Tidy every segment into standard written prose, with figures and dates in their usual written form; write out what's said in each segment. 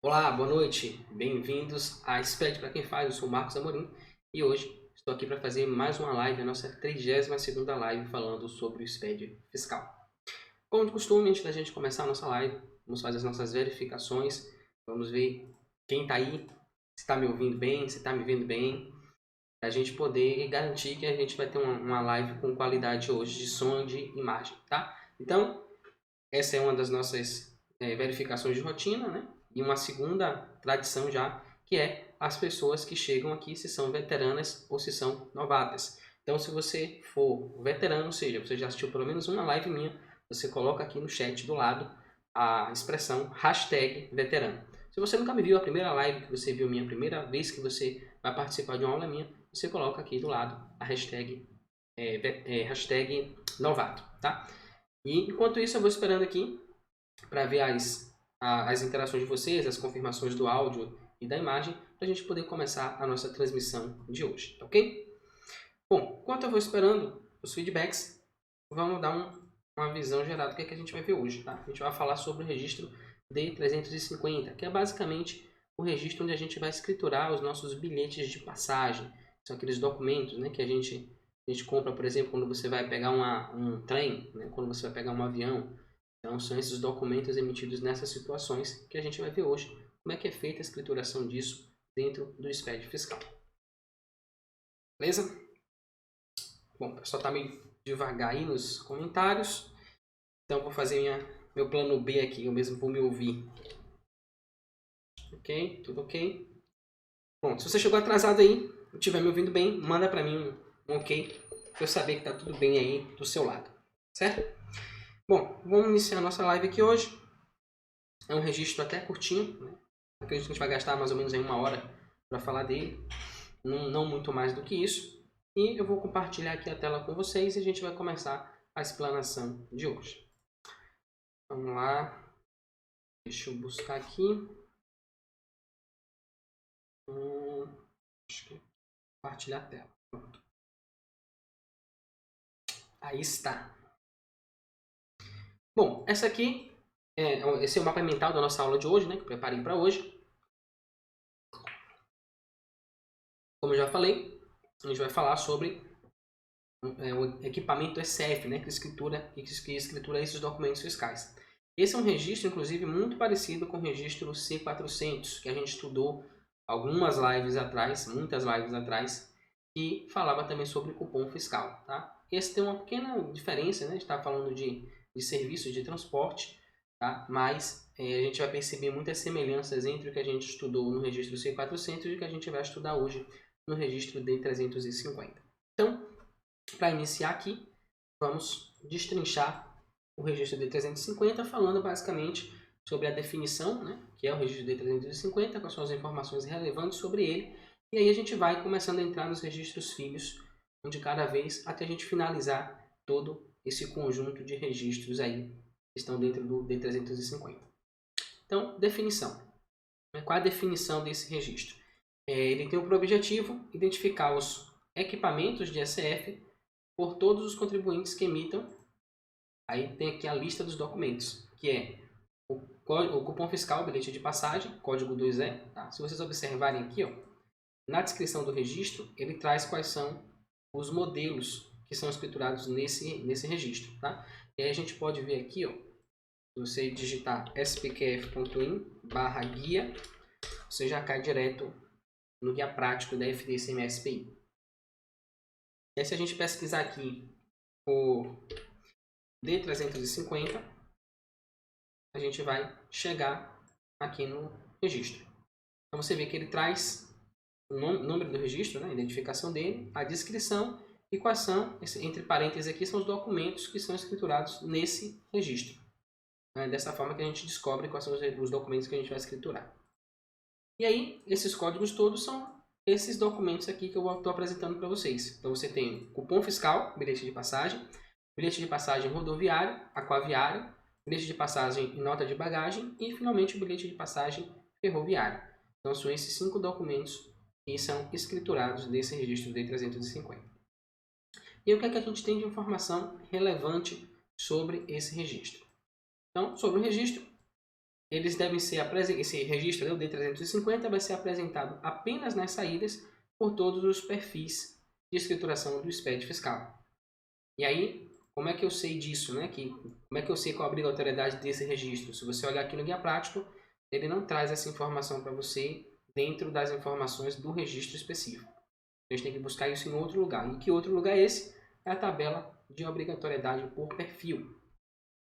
Olá, boa noite. Bem-vindos a SPED para quem faz. Eu sou o Marcos Amorim e hoje estou aqui para fazer mais uma live, a nossa 32ª live falando sobre o SPED fiscal. Como de costume, antes da gente começar a nossa live, vamos fazer as nossas verificações, vamos ver quem está aí, se está me ouvindo bem, se está me vendo bem, para a gente poder garantir que a gente vai ter uma live com qualidade hoje de som e de imagem, tá? Então, essa é uma das nossas verificações de rotina, né? E uma segunda tradição já, que é as pessoas que chegam aqui se são veteranas ou se são novatas. Então, se você for veterano, ou seja, você já assistiu pelo menos uma live minha, você coloca aqui no chat do lado a expressão #veterano. Se você nunca me viu, a primeira live que você viu minha, a primeira vez que você vai participar de uma aula minha, você coloca aqui do lado a hashtag novato, tá? E enquanto isso eu vou esperando aqui para ver as interações de vocês, as confirmações do áudio e da imagem, para a gente poder começar a nossa transmissão de hoje, tá ok? Bom, enquanto eu vou esperando os feedbacks, vamos dar uma visão geral do que a gente vai ver hoje, tá? A gente vai falar sobre o registro D350, que é basicamente o registro onde a gente vai escriturar os nossos bilhetes de passagem. São aqueles documentos, né, que a gente compra, por exemplo, quando você vai pegar um trem, né, quando você vai pegar um avião. Então, são esses documentos emitidos nessas situações que a gente vai ver hoje, como é que é feita a escrituração disso dentro do SPED fiscal. Beleza? Bom, o pessoal está meio devagar aí nos comentários, então vou fazer meu plano B aqui, eu mesmo vou me ouvir. Ok? Tudo ok? Bom, se você chegou atrasado aí, não estiver me ouvindo bem, manda para mim um ok, para eu saber que está tudo bem aí do seu lado, certo? Bom, vamos iniciar a nossa live aqui hoje. É um registro até curtinho, né? Acredito que a gente vai gastar mais ou menos aí 1 hora para falar dele, não muito mais do que isso. E eu vou compartilhar aqui a tela com vocês e a gente vai começar a explanação de hoje. Vamos lá, deixa eu buscar aqui. Acho que compartilhar a tela. Pronto. Aí está. Bom, esse é o mapa mental da nossa aula de hoje, né? Que eu preparei para hoje. Como eu já falei, a gente vai falar sobre o equipamento SF, né? Que escritura esses documentos fiscais. Esse é um registro, inclusive, muito parecido com o registro C400, que a gente estudou algumas lives atrás, muitas lives atrás, que falava também sobre cupom fiscal, tá? Esse tem uma pequena diferença, né? A gente está falando de serviços de transporte, tá? Mas a gente vai perceber muitas semelhanças entre o que a gente estudou no registro C400 e o que a gente vai estudar hoje no registro D350. Então, para iniciar aqui, vamos destrinchar o registro D350 falando basicamente sobre a definição, né, que é o registro D350, quais são as informações relevantes sobre ele, e aí a gente vai começando a entrar nos registros filhos, um de cada vez, até a gente finalizar todo esse conjunto de registros aí que estão dentro do D350. Então, definição. Qual a definição desse registro? Ele tem por objetivo identificar os equipamentos de SF por todos os contribuintes que emitam. Aí tem aqui a lista dos documentos, que é o cupom fiscal, bilhete de passagem, código 2E. Tá? Se vocês observarem aqui, ó, na descrição do registro, ele traz quais são os modelos que são escriturados nesse registro. Tá? E aí a gente pode ver aqui, ó, se você digitar spqf.in/guia, você já cai direto no guia prático da FDSM-SPI. E aí, se a gente pesquisar aqui por D350, a gente vai chegar aqui no registro. Então você vê que ele traz o número do registro, né, a identificação dele, a descrição e quais são, entre parênteses aqui, são os documentos que são escriturados nesse registro. Dessa forma que a gente descobre quais são os documentos que a gente vai escriturar. E aí, esses códigos todos são esses documentos aqui que eu estou apresentando para vocês. Então você tem cupom fiscal, bilhete de passagem rodoviário, aquaviário, bilhete de passagem e nota de bagagem e finalmente o bilhete de passagem ferroviário. Então são esses 5 documentos que são escriturados nesse registro D350. E o que é que a gente tem de informação relevante sobre esse registro? Então, sobre o registro, eles devem ser esse registro, né, o D350, vai ser apresentado apenas nas saídas por todos os perfis de escrituração do SPED fiscal. E aí, como é que eu sei disso, né? Como é que eu sei qual a obrigatoriedade desse registro? Se você olhar aqui no guia prático, ele não traz essa informação para você dentro das informações do registro específico. A gente tem que buscar isso em outro lugar. E que outro lugar é esse? É a tabela de obrigatoriedade por perfil,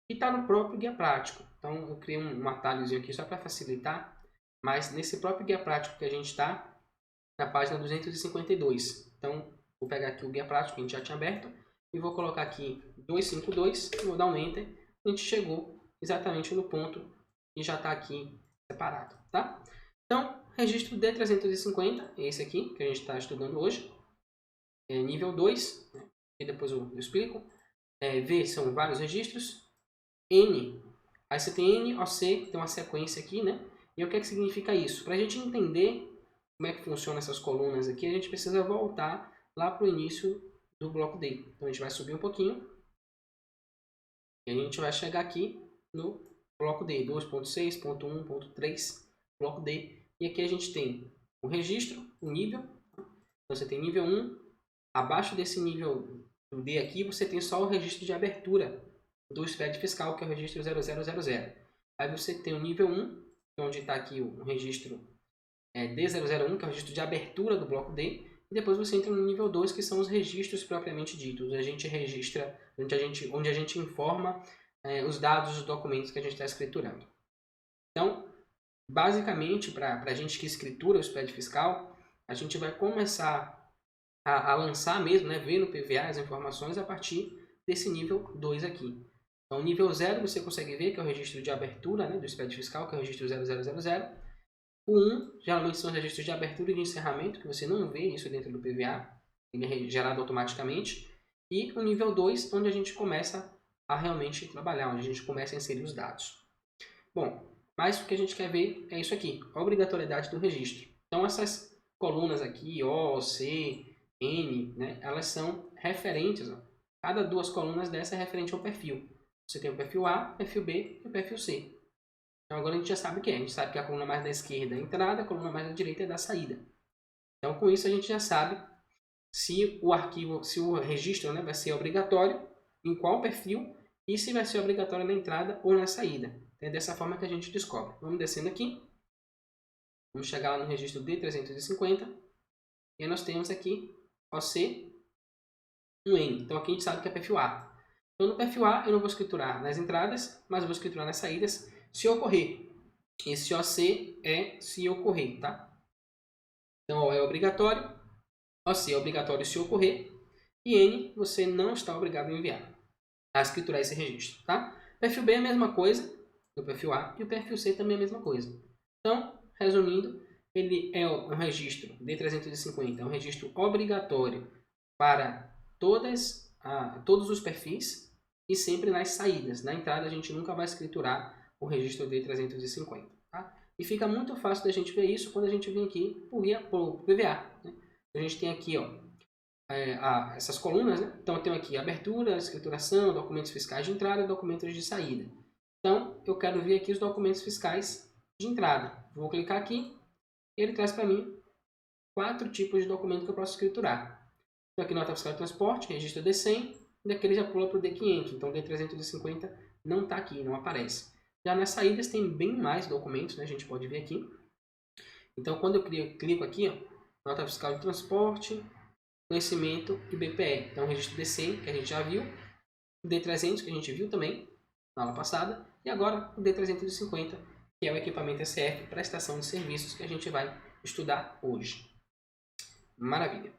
que está no próprio guia prático. Então, eu criei um atalhozinho aqui só para facilitar, mas nesse próprio guia prático que a gente está, na página 252. Então, vou pegar aqui o guia prático que a gente já tinha aberto e vou colocar aqui 252, vou dar um Enter, a gente chegou exatamente no ponto que já está aqui separado, tá? Então, registro D350, esse aqui que a gente está estudando hoje, é nível 2, né? E depois eu explico. V são vários registros. N, aí você tem N, OC, tem uma sequência aqui, né? E o que é que significa isso? Para a gente entender como é que funcionam essas colunas aqui, a gente precisa voltar lá para o início do bloco D. Então a gente vai subir um pouquinho e a gente vai chegar aqui no bloco D, 2.6, ponto 1, ponto 3, bloco D. E aqui a gente tem o registro, o nível. Então você tem nível 1, abaixo desse nível do D aqui você tem só o registro de abertura do SPED fiscal, que é o registro 0000. Aí você tem o nível 1, onde está aqui o registro D001, que é o registro de abertura do bloco D, e depois você entra no nível 2, que são os registros propriamente ditos, onde a gente registra, onde a gente informa os dados dos documentos que a gente está escriturando. Então, basicamente, para a gente que escritura o SPED fiscal, a gente vai começar a lançar mesmo, né, ver no PVA as informações a partir desse nível 2 aqui. Então, nível 0 você consegue ver que é o registro de abertura, né, do SPED fiscal, que é o registro 0000. O 1, geralmente são os registros de abertura e de encerramento, que você não vê isso dentro do PVA, ele é gerado automaticamente. E o nível 2, onde a gente começa a realmente trabalhar, onde a gente começa a inserir os dados. Bom, mas o que a gente quer ver é isso aqui, a obrigatoriedade do registro. Então essas colunas aqui, O, C, N, né, elas são referentes, ó. Cada duas colunas dessa é referente ao perfil. Você tem o perfil A, o perfil B e o perfil C. Então agora a gente já sabe o que é. A gente sabe que a coluna mais da esquerda é a entrada, a coluna mais da direita é da saída. Então com isso a gente já sabe se o arquivo, se o registro, né, vai ser obrigatório, em qual perfil, e se vai ser obrigatório na entrada ou na saída. É dessa forma que a gente descobre. Vamos descendo aqui. Vamos chegar lá no registro D350. E aí nós temos aqui OC, um N. Então aqui a gente sabe que é perfil A. Então no perfil A eu não vou escriturar nas entradas, mas vou escriturar nas saídas, se ocorrer. Esse OC é se ocorrer, tá? Então O é obrigatório, OC é obrigatório se ocorrer, e N você não está obrigado a enviar, a escriturar esse registro, tá? Perfil B é a mesma coisa do perfil A, e o perfil C também é a mesma coisa. Então, resumindo, ele é um registro D350, é um registro obrigatório para todos os perfis e sempre nas saídas. Na entrada a gente nunca vai escriturar o registro D350. Tá? E fica muito fácil da gente ver isso quando a gente vem aqui por PVA. Né? A gente tem aqui ó, essas colunas, né? Então eu tenho aqui abertura, escrituração, documentos fiscais de entrada e documentos de saída. Então eu quero ver aqui os documentos fiscais de entrada. Vou clicar aqui e ele traz para mim 4 tipos de documento que eu posso escriturar. Então aqui nota fiscal de transporte, registro D100, e daqui ele já pula para o D500, então o D350 não está aqui, não aparece. Já nas saídas tem bem mais documentos, né? A gente pode ver aqui. Então quando eu clico aqui, ó, nota fiscal de transporte, conhecimento e BPE. Então o registro D100 que a gente já viu, o D300 que a gente viu também na aula passada, e agora o D350, que é o equipamento SF para estação de serviços que a gente vai estudar hoje. Maravilha!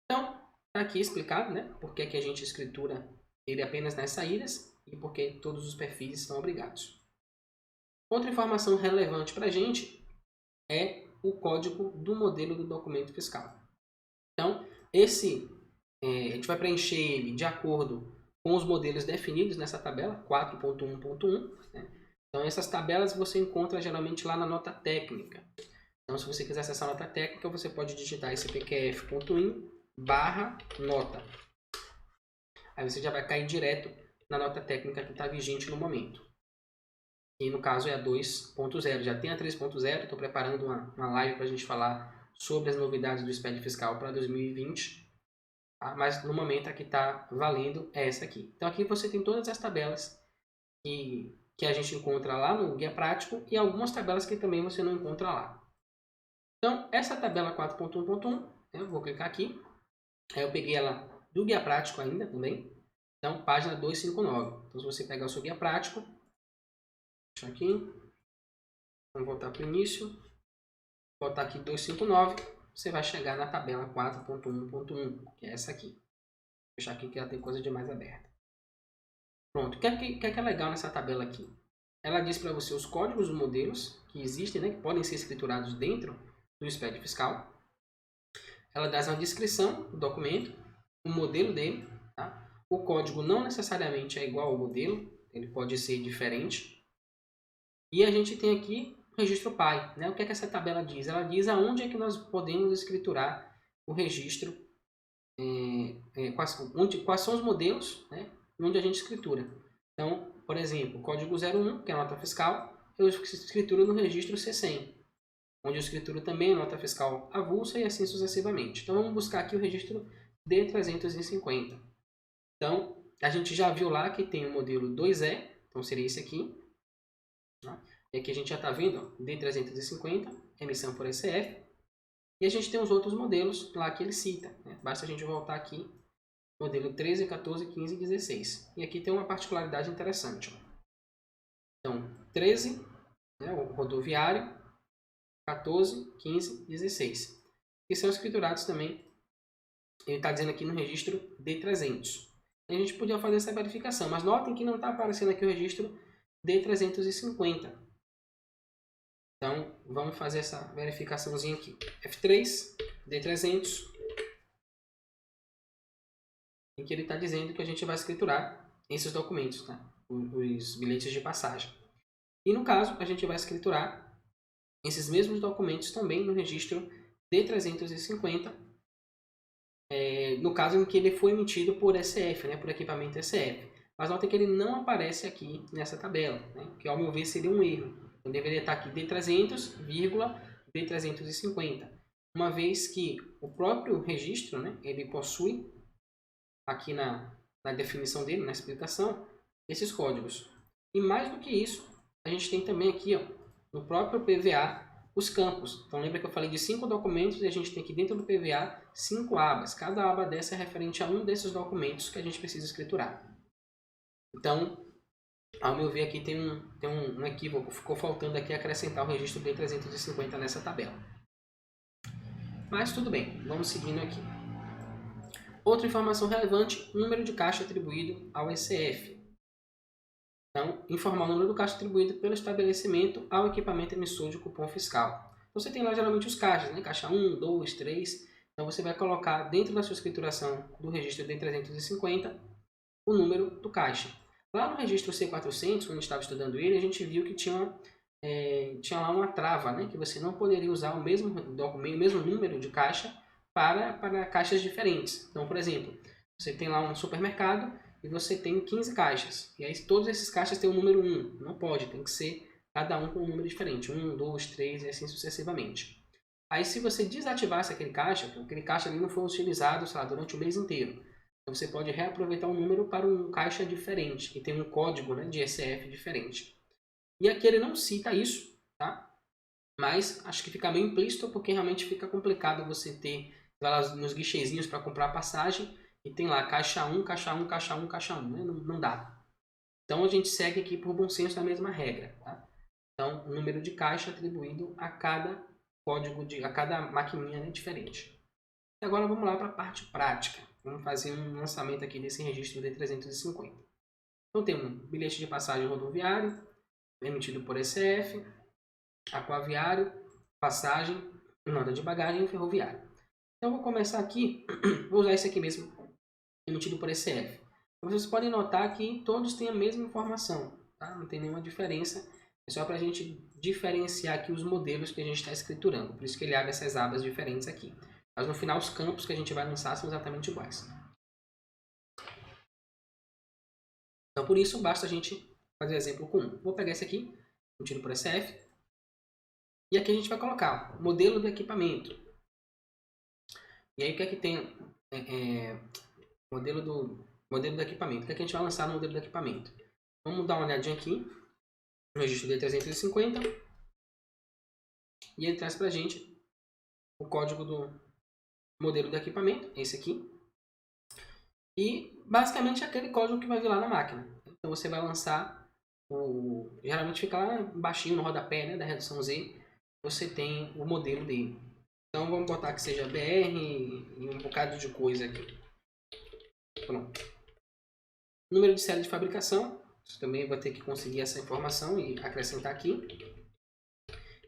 Então, está aqui explicado, né, por que a gente escritura ele apenas nas saídas e por que todos os perfis são obrigados. Outra informação relevante para a gente é o código do modelo do documento fiscal. Então, a gente vai preencher ele de acordo com os modelos definidos nessa tabela, 4.1.1. Né? Então, essas tabelas você encontra geralmente lá na nota técnica. Então, se você quiser acessar a nota técnica, você pode digitar esse pqf.in/nota. Aí você já vai cair direto na nota técnica que está vigente no momento. que no caso é a 2.0. Já tem a 3.0, estou preparando uma live para a gente falar sobre as novidades do SPED fiscal para 2020. Tá? Mas no momento a que está valendo é essa aqui. Então aqui você tem todas as tabelas que a gente encontra lá no Guia Prático e algumas tabelas que também você não encontra lá. Então essa tabela 4.1.1, eu vou clicar aqui. Aí eu peguei ela do Guia Prático ainda também. Então página 259. Então se você pegar o seu Guia Prático, deixa aqui. Vamos voltar para o início. Botar aqui 259. Você vai chegar na tabela 4.1.1, que é essa aqui. Vou deixar aqui que ela tem coisa demais aberta. Pronto. O que é legal nessa tabela aqui? Ela diz para você os códigos dos modelos que existem, né, que podem ser escriturados dentro do SPED fiscal. Ela dá uma descrição do documento, o modelo dele. Tá? O código não necessariamente é igual ao modelo, ele pode ser diferente. E a gente tem aqui o registro PAI. Né? O que é que essa tabela diz? Ela diz aonde é que nós podemos escriturar o registro, quais são os modelos, né, onde a gente escritura. Então, por exemplo, o código 01, que é a nota fiscal, eu escrituro no registro C100, onde eu escrituro também a nota fiscal avulsa e assim sucessivamente. Então, vamos buscar aqui o registro D350. Então, a gente já viu lá que tem o modelo 2E, então seria esse aqui. Tá? E aqui a gente já está vendo, ó, D350, emissão por SF. E a gente tem os outros modelos lá que ele cita. Né? Basta a gente voltar aqui, modelo 13, 14, 15 e 16. E aqui tem uma particularidade interessante. Ó. Então, 13, né, o rodoviário, 14, 15 e 16. Que são escriturados também, ele está dizendo aqui no registro D300. A gente podia fazer essa verificação, mas notem que não está aparecendo aqui o registro D350. Então, vamos fazer essa verificaçãozinha aqui. F3, D300. Em que ele está dizendo que a gente vai escriturar esses documentos, tá? Os bilhetes de passagem. E no caso, a gente vai escriturar esses mesmos documentos também no registro D350, no caso em que ele foi emitido por SF, né, por equipamento SF. Mas notem que ele não aparece aqui nessa tabela, né, que ao meu ver seria um erro. Então deveria estar aqui D300, D350, uma vez que o próprio registro, né, ele possui aqui na definição dele, na explicação, esses códigos. E mais do que isso, a gente tem também aqui, ó, no próprio PVA, os campos. Então lembra que eu falei de 5 documentos e a gente tem aqui dentro do PVA 5 abas. Cada aba dessa é referente a um desses documentos que a gente precisa escriturar. Então, ao meu ver aqui tem um equívoco. Ficou faltando aqui acrescentar o registro D350 nessa tabela. Mas tudo bem, vamos seguindo aqui. Outra informação relevante, número de caixa atribuído ao SF. Então, informar o número do caixa atribuído pelo estabelecimento ao equipamento emissor de cupom fiscal. Então, você tem lá geralmente os caixas, né? Caixa 1, 2, 3. Então, você vai colocar dentro da sua escrituração do registro D350 o número do caixa. Lá no registro C400, quando a gente estava estudando ele, a gente viu que tinha lá uma trava, né? Que você não poderia usar o mesmo documento, o mesmo número de caixa para caixas diferentes. Então, por exemplo, você tem lá um supermercado e você tem 15 caixas. E aí todos esses caixas têm o número 1. Não pode, tem que ser cada um com um número diferente. 1, 2, 3 e assim sucessivamente. Aí se você desativasse aquele caixa ali não foi utilizado, sei lá, durante o mês inteiro. Então você pode reaproveitar o número para um caixa diferente, que tem um código, né, de SF diferente. E aqui ele não cita isso, tá? Mas acho que fica meio implícito porque realmente fica complicado você ter lá nos guichezinhos para comprar passagem e tem lá caixa 1, caixa 1, caixa 1, caixa 1. Né? Não dá. Então a gente segue aqui por bom senso a mesma regra. Tá? Então o número de caixa atribuído a cada código, a cada maquininha, né, diferente. E agora vamos lá para a parte prática. Vamos fazer um lançamento aqui desse registro D350. Então temos um bilhete de passagem rodoviário, emitido por SF, aquaviário, passagem, nota de bagagem e ferroviário. Então vou começar aqui, vou usar esse aqui mesmo, emitido por SF. Vocês podem notar que todos têm a mesma informação, tá? Não tem nenhuma diferença, é só para a gente diferenciar aqui os modelos que a gente está escriturando, por isso que ele abre essas abas diferentes aqui. Mas no final os campos que a gente vai lançar são exatamente iguais. Então por isso basta a gente fazer exemplo com 1. Vou pegar esse aqui, emitido por SF. E aqui a gente vai colocar o modelo do equipamento. E aí o que é que tem modelo do equipamento? O que é que a gente vai lançar no modelo do equipamento? Vamos dar uma olhadinha aqui no registro D350 e ele traz para a gente o código do modelo do equipamento, esse aqui. E basicamente é aquele código que vai vir lá na máquina. Então você vai lançar, geralmente fica lá baixinho no rodapé, né, da redução Z, você tem o modelo dele. Então vamos botar que seja BR e um bocado de coisa aqui. Pronto. Número de série de fabricação, você também vai ter que conseguir essa informação e acrescentar aqui.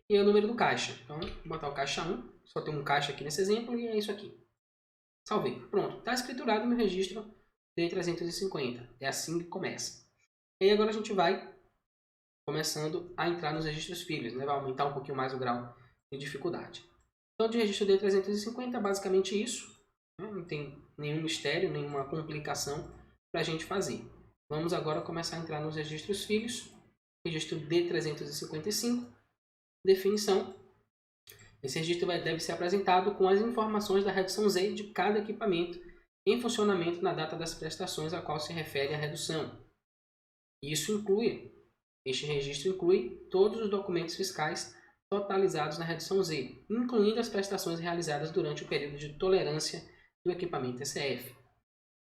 E o número do caixa. Então vou botar o caixa 1, só tem um caixa aqui nesse exemplo e é isso aqui. Salvei. Pronto. Está escriturado no registro D350. É assim que começa. E agora a gente vai começando a entrar nos registros filhos, né? Vai aumentar um pouquinho mais o grau de dificuldade. Então, de registro D350, basicamente isso. Né? Não tem nenhum mistério, nenhuma complicação para a gente fazer. Vamos agora começar a entrar nos registros filhos. Registro D355. Definição. Esse registro deve ser apresentado com as informações da redução Z de cada equipamento em funcionamento na data das prestações a qual se refere a redução. Este registro inclui todos os documentos fiscais totalizados na redução Z, incluindo as prestações realizadas durante o período de tolerância do equipamento SF.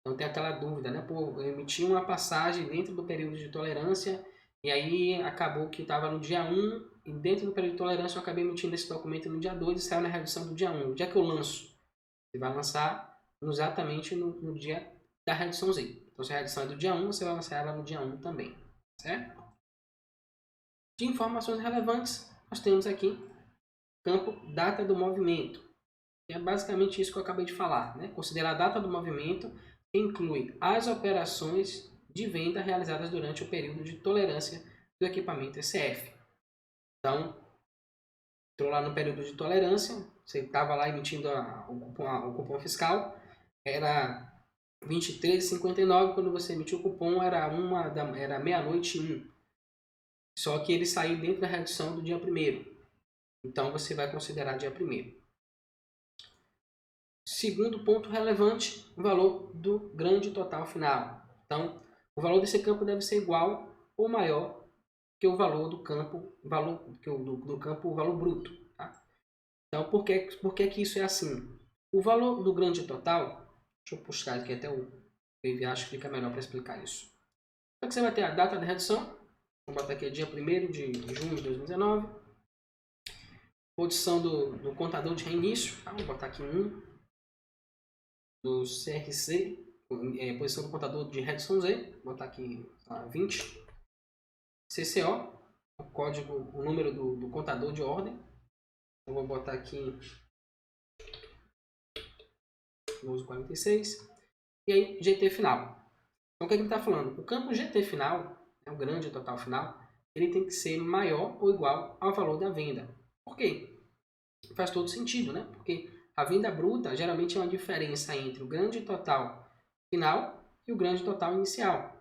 Então tem aquela dúvida, né? Pô, eu emiti uma passagem dentro do período de tolerância e aí acabou que estava no dia 1 e dentro do período de tolerância eu acabei emitindo esse documento no dia 2 e saiu na redução do dia 1. O dia que eu lanço? Você vai lançar exatamente no dia da redução Z. Então se a redução é do dia 1, você vai lançar ela no dia 1 também. Certo? De informações relevantes, nós temos aqui campo data do movimento. Que é basicamente isso que eu acabei de falar. Né? Considerar a data do movimento que inclui as operações de venda realizadas durante o período de tolerância do equipamento SF. Então, entrou lá no período de tolerância, você estava lá emitindo o cupom fiscal, era 23,59, quando você emitiu o cupom era meia-noite 1. Só que ele saiu dentro da redução do dia 1º. Então você vai considerar dia 1º. Segundo ponto relevante, o valor do grande total final. Então, o valor desse campo deve ser igual ou maior que o valor do campo, o valor bruto. Tá? Então, por que isso é assim? O valor do grande total, deixa eu puxar aqui até o PV, acho que fica melhor para explicar isso. Então, você vai ter a data da redução, vamos botar aqui dia 1º de junho de 2019, posição do contador de reinício, tá? Vou botar aqui 1, do CRC, posição do contador de redução Z, vou botar aqui 20, CCO, o número do contador de ordem, eu vou botar aqui 1246, e aí GT final. Então o que ele está falando? O campo GT final, o grande total final, ele tem que ser maior ou igual ao valor da venda. Por quê? Faz todo sentido, né? Porque a venda bruta geralmente é uma diferença entre o grande total final e o grande total inicial.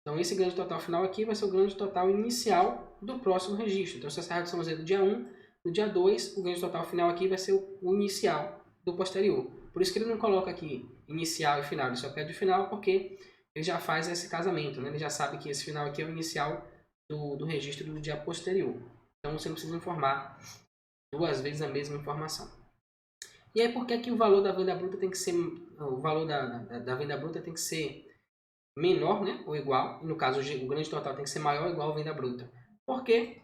Então esse grande total final aqui vai ser o grande total inicial do próximo registro. Então se essa redução Z do dia 1, no dia 2 o grande total final aqui vai ser o inicial do posterior. Por isso que ele não coloca aqui inicial e final, ele só pede o final porque ele já faz esse casamento, né? Ele já sabe que esse final aqui é o inicial do registro do dia posterior. Então você não precisa informar duas vezes a mesma informação. E aí por que o valor da venda bruta tem que ser, o valor da venda bruta tem que ser menor, né, ou igual, e no caso o grande total tem que ser maior ou igual à venda bruta? Porque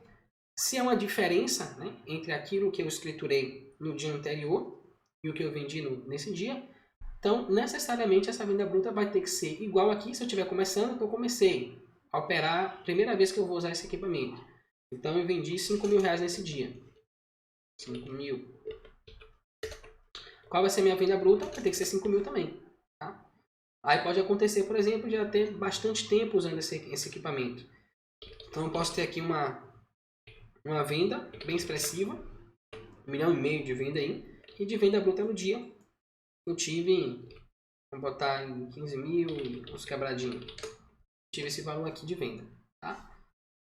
se é uma diferença, né, entre aquilo que eu escriturei no dia anterior e o que eu vendi nesse dia, então necessariamente essa venda bruta vai ter que ser igual aqui. Se eu estiver começando, então eu comecei a operar a primeira vez que eu vou usar esse equipamento. Então eu vendi R$5.000 nesse dia. 5.000. Qual vai ser a minha venda bruta? Vai ter que ser 5.000 também. Tá? Aí pode acontecer, por exemplo, de já ter bastante tempo usando esse equipamento. Então eu posso ter aqui uma venda bem expressiva, 1,5 milhão de venda aí, e de venda bruta no dia eu tive, vamos botar em 15.000 e uns quebradinhos. Tive esse valor aqui de venda. Tá?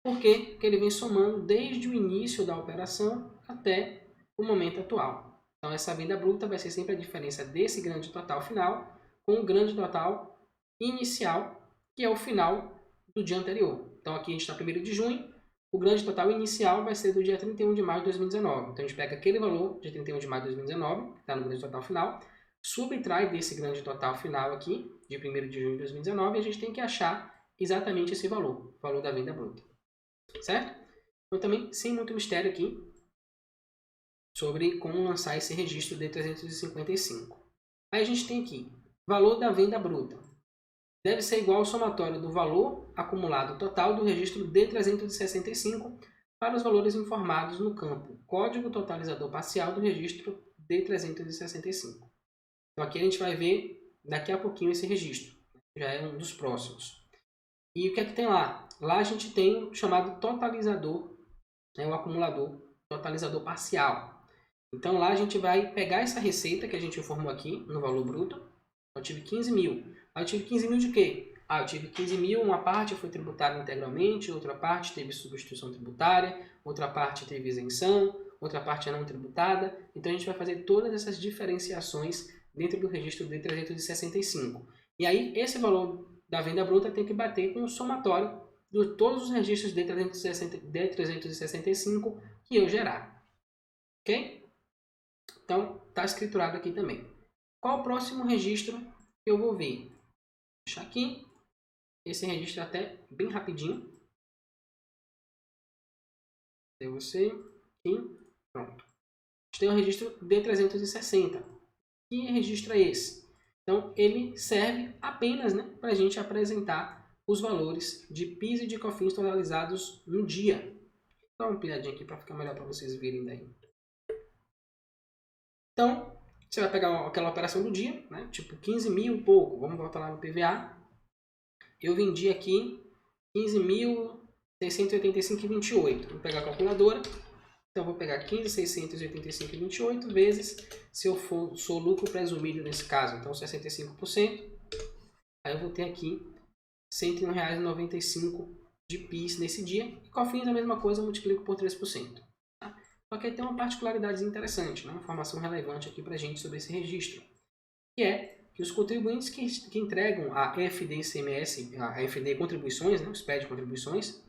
Por quê? Porque ele vem somando desde o início da operação até o momento atual. Então, essa venda bruta vai ser sempre a diferença desse grande total final com o grande total inicial, que é o final do dia anterior. Então, aqui a gente está 1º de junho, o grande total inicial vai ser do dia 31 de maio de 2019. Então, a gente pega aquele valor de 31 de maio de 2019, que está no grande total final, subtrai desse grande total final aqui, de 1º de junho de 2019, e a gente tem que achar exatamente esse valor, o valor da venda bruta. Certo? Então, também, sem muito mistério aqui, sobre como lançar esse registro D355. Aí a gente tem aqui, valor da venda bruta. Deve ser igual ao somatório do valor acumulado total do registro D365 para os valores informados no campo código totalizador parcial do registro D365. Então aqui a gente vai ver daqui a pouquinho esse registro. Já é um dos próximos. E o que é que tem lá? Lá a gente tem o chamado totalizador, o acumulador totalizador parcial. Então lá a gente vai pegar essa receita que a gente informou aqui no valor bruto. Eu tive 15 mil. Aí eu tive 15 mil de quê? Eu tive 15 mil, uma parte foi tributada integralmente, outra parte teve substituição tributária, outra parte teve isenção, outra parte é não tributada. Então a gente vai fazer todas essas diferenciações dentro do registro D365. E aí esse valor da venda bruta tem que bater com o somatório de todos os registros D365 que eu gerar. Ok? Então, está escriturado aqui também. Qual o próximo registro que eu vou ver? Vou deixar aqui. Esse registro é até bem rapidinho. Tem você aqui. Pronto. A gente tem o registro D360. Que registro é esse? Então, ele serve apenas, né, para a gente apresentar os valores de PIS e de COFINS totalizados no dia. Vou dar uma ampliadinha aqui para ficar melhor para vocês verem daí. Então, você vai pegar aquela operação do dia, né? Tipo 15 mil e pouco. Vamos voltar lá no PVA. Eu vendi aqui 15.685,28. Vou pegar a calculadora. Então, vou pegar 15.685,28 vezes, se eu sou lucro presumido nesse caso, então 65%. Aí eu vou ter aqui R$ 101,95 de PIS nesse dia. E COFINS a mesma coisa, eu multiplico por 3%. Só que aí tem uma particularidade interessante, né? Uma informação relevante aqui para a gente sobre esse registro, que é que os contribuintes que entregam a FD-ICMS, a FD Contribuições, né? O SPED Contribuições,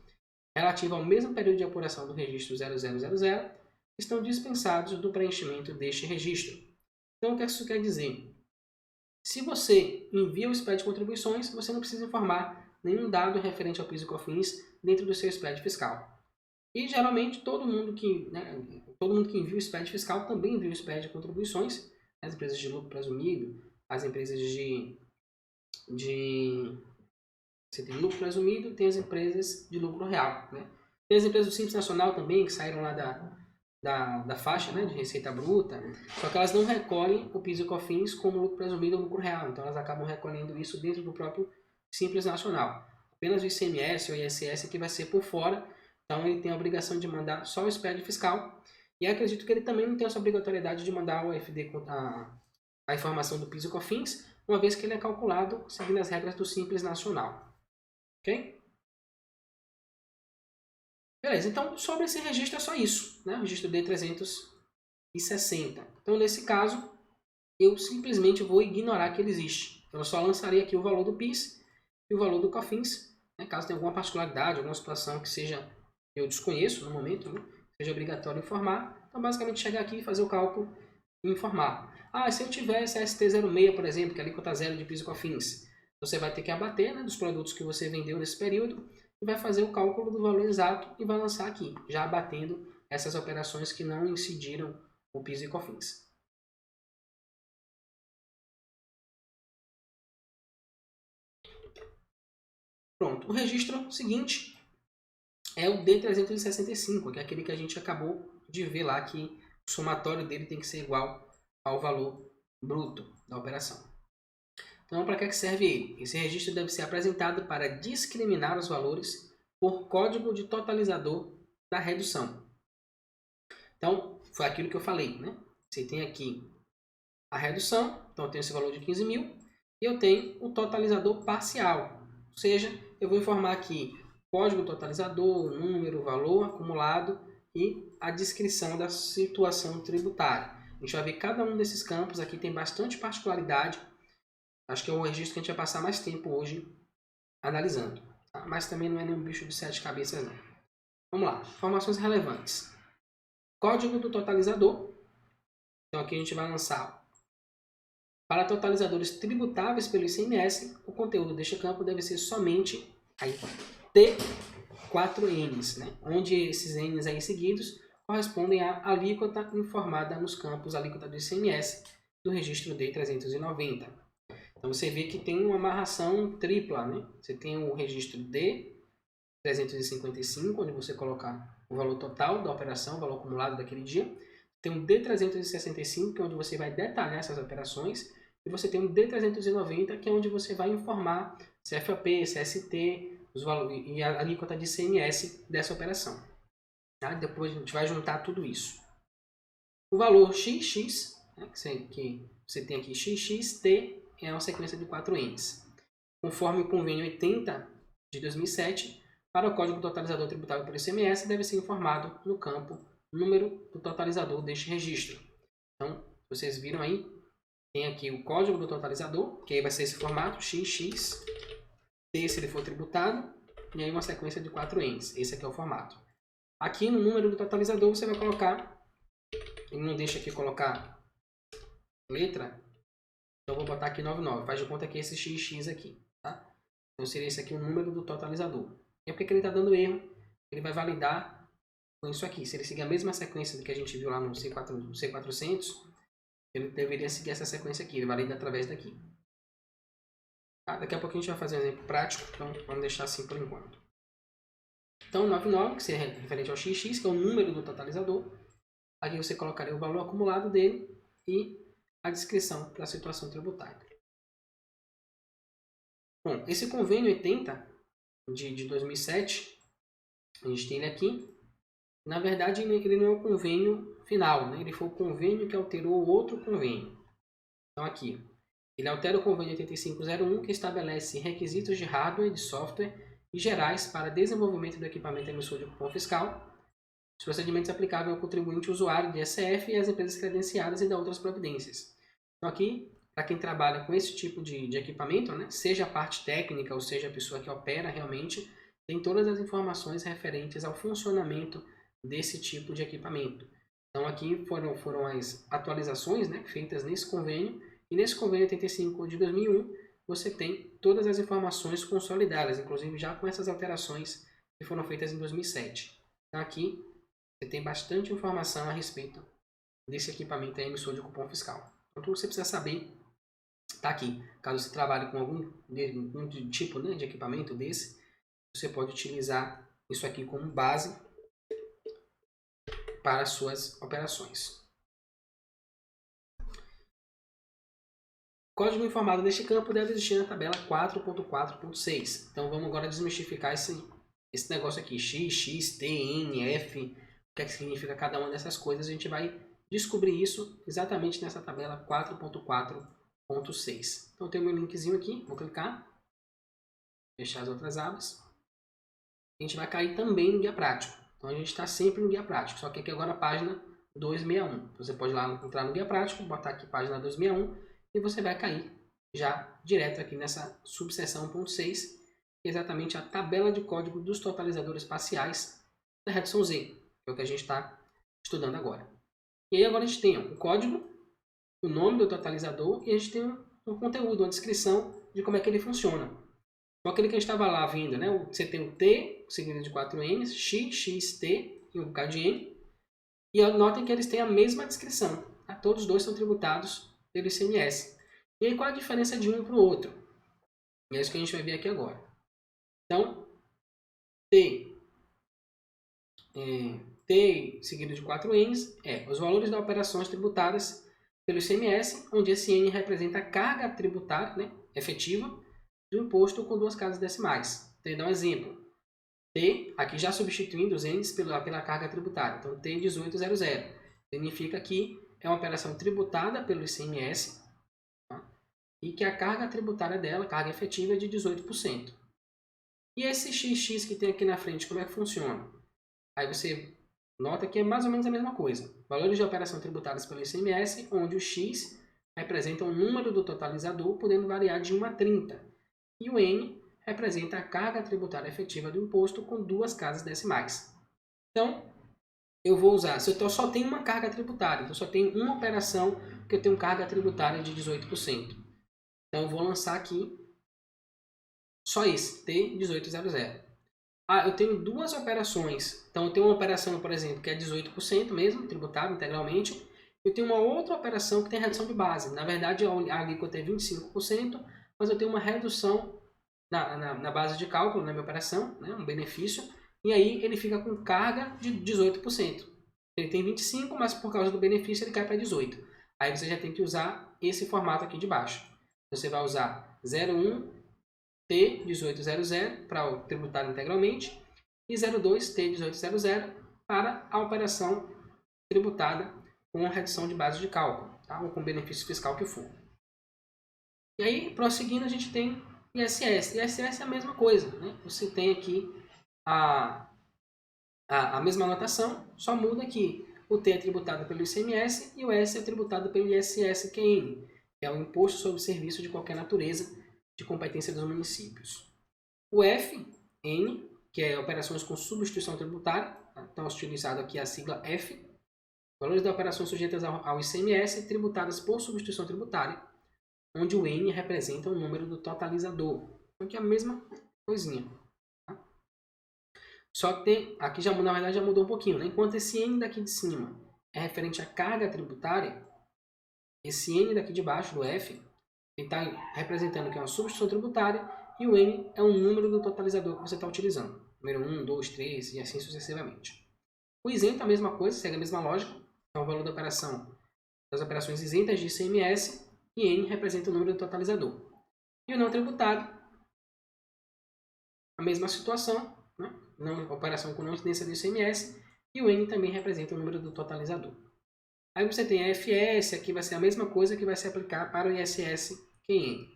relativo ao mesmo período de apuração do registro 0000, estão dispensados do preenchimento deste registro. Então, o que isso quer dizer? Se você envia o SPED Contribuições, você não precisa informar nenhum dado referente ao PIS e COFINS dentro do seu SPED fiscal. E geralmente todo mundo que envia o SPED fiscal também envia o SPED de contribuições, as empresas de lucro presumido, as empresas você tem lucro presumido, tem as empresas de lucro real, né? Tem as empresas do Simples Nacional também, que saíram lá da faixa, né, de receita bruta, só que elas não recolhem o PIS e COFINS como lucro presumido ou lucro real, então elas acabam recolhendo isso dentro do próprio Simples Nacional. Apenas o ICMS ou ISS que vai ser por fora. Então, ele tem a obrigação de mandar só o SPED fiscal. E acredito que ele também não tem essa obrigatoriedade de mandar o FD, a informação do PIS e COFINS, uma vez que ele é calculado seguindo as regras do Simples Nacional. Ok? Beleza, então sobre esse registro é só isso, né? O registro D360. Então, nesse caso, eu simplesmente vou ignorar que ele existe. Eu só lançarei aqui o valor do PIS e o valor do COFINS, né? Caso tenha alguma particularidade, alguma situação que seja eu desconheço no momento, né? Seja obrigatório informar. Então, basicamente, chegar aqui e fazer o cálculo e informar. Se eu tivesse a ST06, por exemplo, que é a alíquota zero de PIS e COFINS, você vai ter que abater, né, dos produtos que você vendeu nesse período e vai fazer o cálculo do valor exato e vai lançar aqui, já abatendo essas operações que não incidiram o PIS e COFINS. Pronto, o registro seguinte é o D365, que é aquele que a gente acabou de ver lá, que o somatório dele tem que ser igual ao valor bruto da operação. Então, para que serve ele? Esse registro deve ser apresentado para discriminar os valores por código de totalizador da redução. Então, foi aquilo que eu falei, né? Você tem aqui a redução, então eu tenho esse valor de 15 mil, e eu tenho o totalizador parcial, ou seja, eu vou informar aqui código totalizador, número, valor acumulado e a descrição da situação tributária. A gente vai ver cada um desses campos aqui, tem bastante particularidade. Acho que é o registro que a gente vai passar mais tempo hoje analisando. Tá? Mas também não é nenhum bicho de 7 cabeças não. Vamos lá, informações relevantes. Código do totalizador. Então aqui a gente vai lançar. Para totalizadores tributáveis pelo ICMS, o conteúdo deste campo deve ser somente aí, T4Ns, né? Onde esses Ns aí seguidos correspondem à alíquota informada nos campos alíquota do ICMS do registro D390. Então você vê que tem uma amarração tripla, né? Você tem o registro D355, onde você coloca o valor total da operação, o valor acumulado daquele dia. Tem o D365, que é onde você vai detalhar essas operações. E você tem o D390, que é onde você vai informar CFOP, CST os valores, e a alíquota de ICMS dessa operação. Tá? Depois a gente vai juntar tudo isso. O valor XX, né, que você tem aqui XXT, é uma sequência de 4 Ns. Conforme o convênio 80 de 2007, para o código totalizador tributável pelo ICMS, deve ser informado no campo número do totalizador deste registro. Então, vocês viram aí, tem aqui o código do totalizador, que aí vai ser esse formato, XX, T se ele for tributado, e aí uma sequência de 4 Ns. Esse aqui é o formato. Aqui no número do totalizador você vai colocar, ele não deixa aqui colocar letra, então eu vou botar aqui 99, faz de conta que é esse XX aqui, tá? Então seria esse aqui o número do totalizador. E é porque ele está dando erro, ele vai validar com isso aqui. Se ele seguir a mesma sequência que a gente viu lá no C400, ele deveria seguir essa sequência aqui, ele valida através daqui. Tá? Daqui a pouco a gente vai fazer um exemplo prático, então vamos deixar assim por enquanto. Então 99, que seria referente ao XX, que é o número do totalizador. Aqui você colocaria o valor acumulado dele e a descrição da situação tributária. Bom, esse convênio 80 de 2007, a gente tem ele aqui. Na verdade, ele não é o convênio final, né? Ele foi o convênio que alterou o outro convênio. Então aqui, ele altera o convênio 8501, que estabelece requisitos de hardware, de software e gerais para desenvolvimento do equipamento emissor de cupom fiscal, os procedimentos aplicáveis ao contribuinte usuário de SF e às empresas credenciadas e da outras providências. Então aqui, para quem trabalha com esse tipo de equipamento, né, seja a parte técnica ou seja a pessoa que opera realmente, tem todas as informações referentes ao funcionamento desse tipo de equipamento. Então aqui foram as atualizações, né, feitas nesse convênio, e nesse convênio 85 de 2001 você tem todas as informações consolidadas, inclusive já com essas alterações que foram feitas em 2007. Então aqui você tem bastante informação a respeito desse equipamento emissor de cupom fiscal. Então tudo que você precisa saber está aqui. Caso você trabalhe com algum tipo, né, de equipamento desse, você pode utilizar isso aqui como base para as suas operações. Código informado neste campo deve existir na tabela 4.4.6. Então vamos agora desmistificar esse negócio aqui. X, X, T, N, F, o que é que significa cada uma dessas coisas. A gente vai descobrir isso exatamente nessa tabela 4.4.6. Então tem o meu linkzinho aqui, vou clicar, fechar as outras abas. A gente vai cair também no guia prático. Então a gente está sempre no guia prático, só que aqui agora a página 261. Você pode ir lá entrar no guia prático, botar aqui página 261 e você vai cair já direto aqui nessa subseção 1.6, que é exatamente a tabela de código dos totalizadores parciais da redução Z, que é o que a gente está estudando agora. E aí agora a gente tem o código, o nome do totalizador e a gente tem um conteúdo, uma descrição de como é que ele funciona. Então aquele que a gente estava lá vendo, né? Você tem o T, seguido de 4 N's, X, X, T e um bocado de N. E notem que eles têm a mesma descrição. Tá? Todos os dois são tributados pelo ICMS. E aí qual a diferença de um para o outro? E é isso que a gente vai ver aqui agora. Então, T seguido de 4 N's os valores das operações tributadas pelo ICMS, onde esse N representa a carga tributária, né, efetiva do imposto com 2 casas decimais. Então, dá um exemplo. T, aqui já substituindo os N's pela carga tributária. Então, T1800. Significa que é uma operação tributada pelo ICMS, tá? E que a carga tributária dela, carga efetiva, é de 18%. E esse XX que tem aqui na frente, como é que funciona? Aí você nota que é mais ou menos a mesma coisa. Valores de operação tributadas pelo ICMS, onde o X representa o número do totalizador, podendo variar de 1 a 30. E o N representa a carga tributária efetiva do imposto com 2 casas decimais. Então, eu vou usar, se eu só tenho uma carga tributária, então só tenho uma operação que eu tenho carga tributária de 18%. Então, eu vou lançar aqui só esse, T1800. Ah, eu tenho duas operações. Então, eu tenho uma operação, por exemplo, que é 18% mesmo, tributado integralmente. Eu tenho uma outra operação que tem redução de base. Na verdade, a alíquota é 25%, mas eu tenho uma redução na base de cálculo, na minha operação, né, um benefício. E aí, ele fica com carga de 18%. Ele tem 25%, mas por causa do benefício, ele cai para 18%. Aí, você já tem que usar esse formato aqui de baixo. Você vai usar 01 T1800 para o tributário integralmente e 02 T1800 para a operação tributada com redução de base de cálculo, tá? Ou com benefício fiscal que for. E aí, prosseguindo, a gente tem ISS. ISS é a mesma coisa, né? Você tem aqui a mesma anotação, só muda aqui. O T é tributado pelo ICMS e o S é tributado pelo ISS-QN, que é o Imposto sobre Serviço de Qualquer Natureza, de competência dos municípios. O F, N, que é operações com substituição tributária, então utilizado aqui a sigla F, valores de operações sujeitas ao ICMS tributadas por substituição tributária, onde o N representa o número do totalizador. Então aqui é a mesma coisinha. Tá? Só que aqui já, na verdade já mudou um pouquinho, né? Enquanto esse N daqui de cima é referente à carga tributária, esse N daqui de baixo, do F, ele está representando que é uma substituição tributária e o N é o número do totalizador que você está utilizando. Número 1, 2, 3 e assim sucessivamente. O isento é a mesma coisa, segue a mesma lógica. É o valor da operação das operações isentas de ICMS e N representa o número do totalizador. E o não tributário, a mesma situação, né? Não, operação com não incidência do ICMS e o N também representa o número do totalizador. Aí você tem a FS, aqui vai ser a mesma coisa que vai se aplicar para o ISS-QN.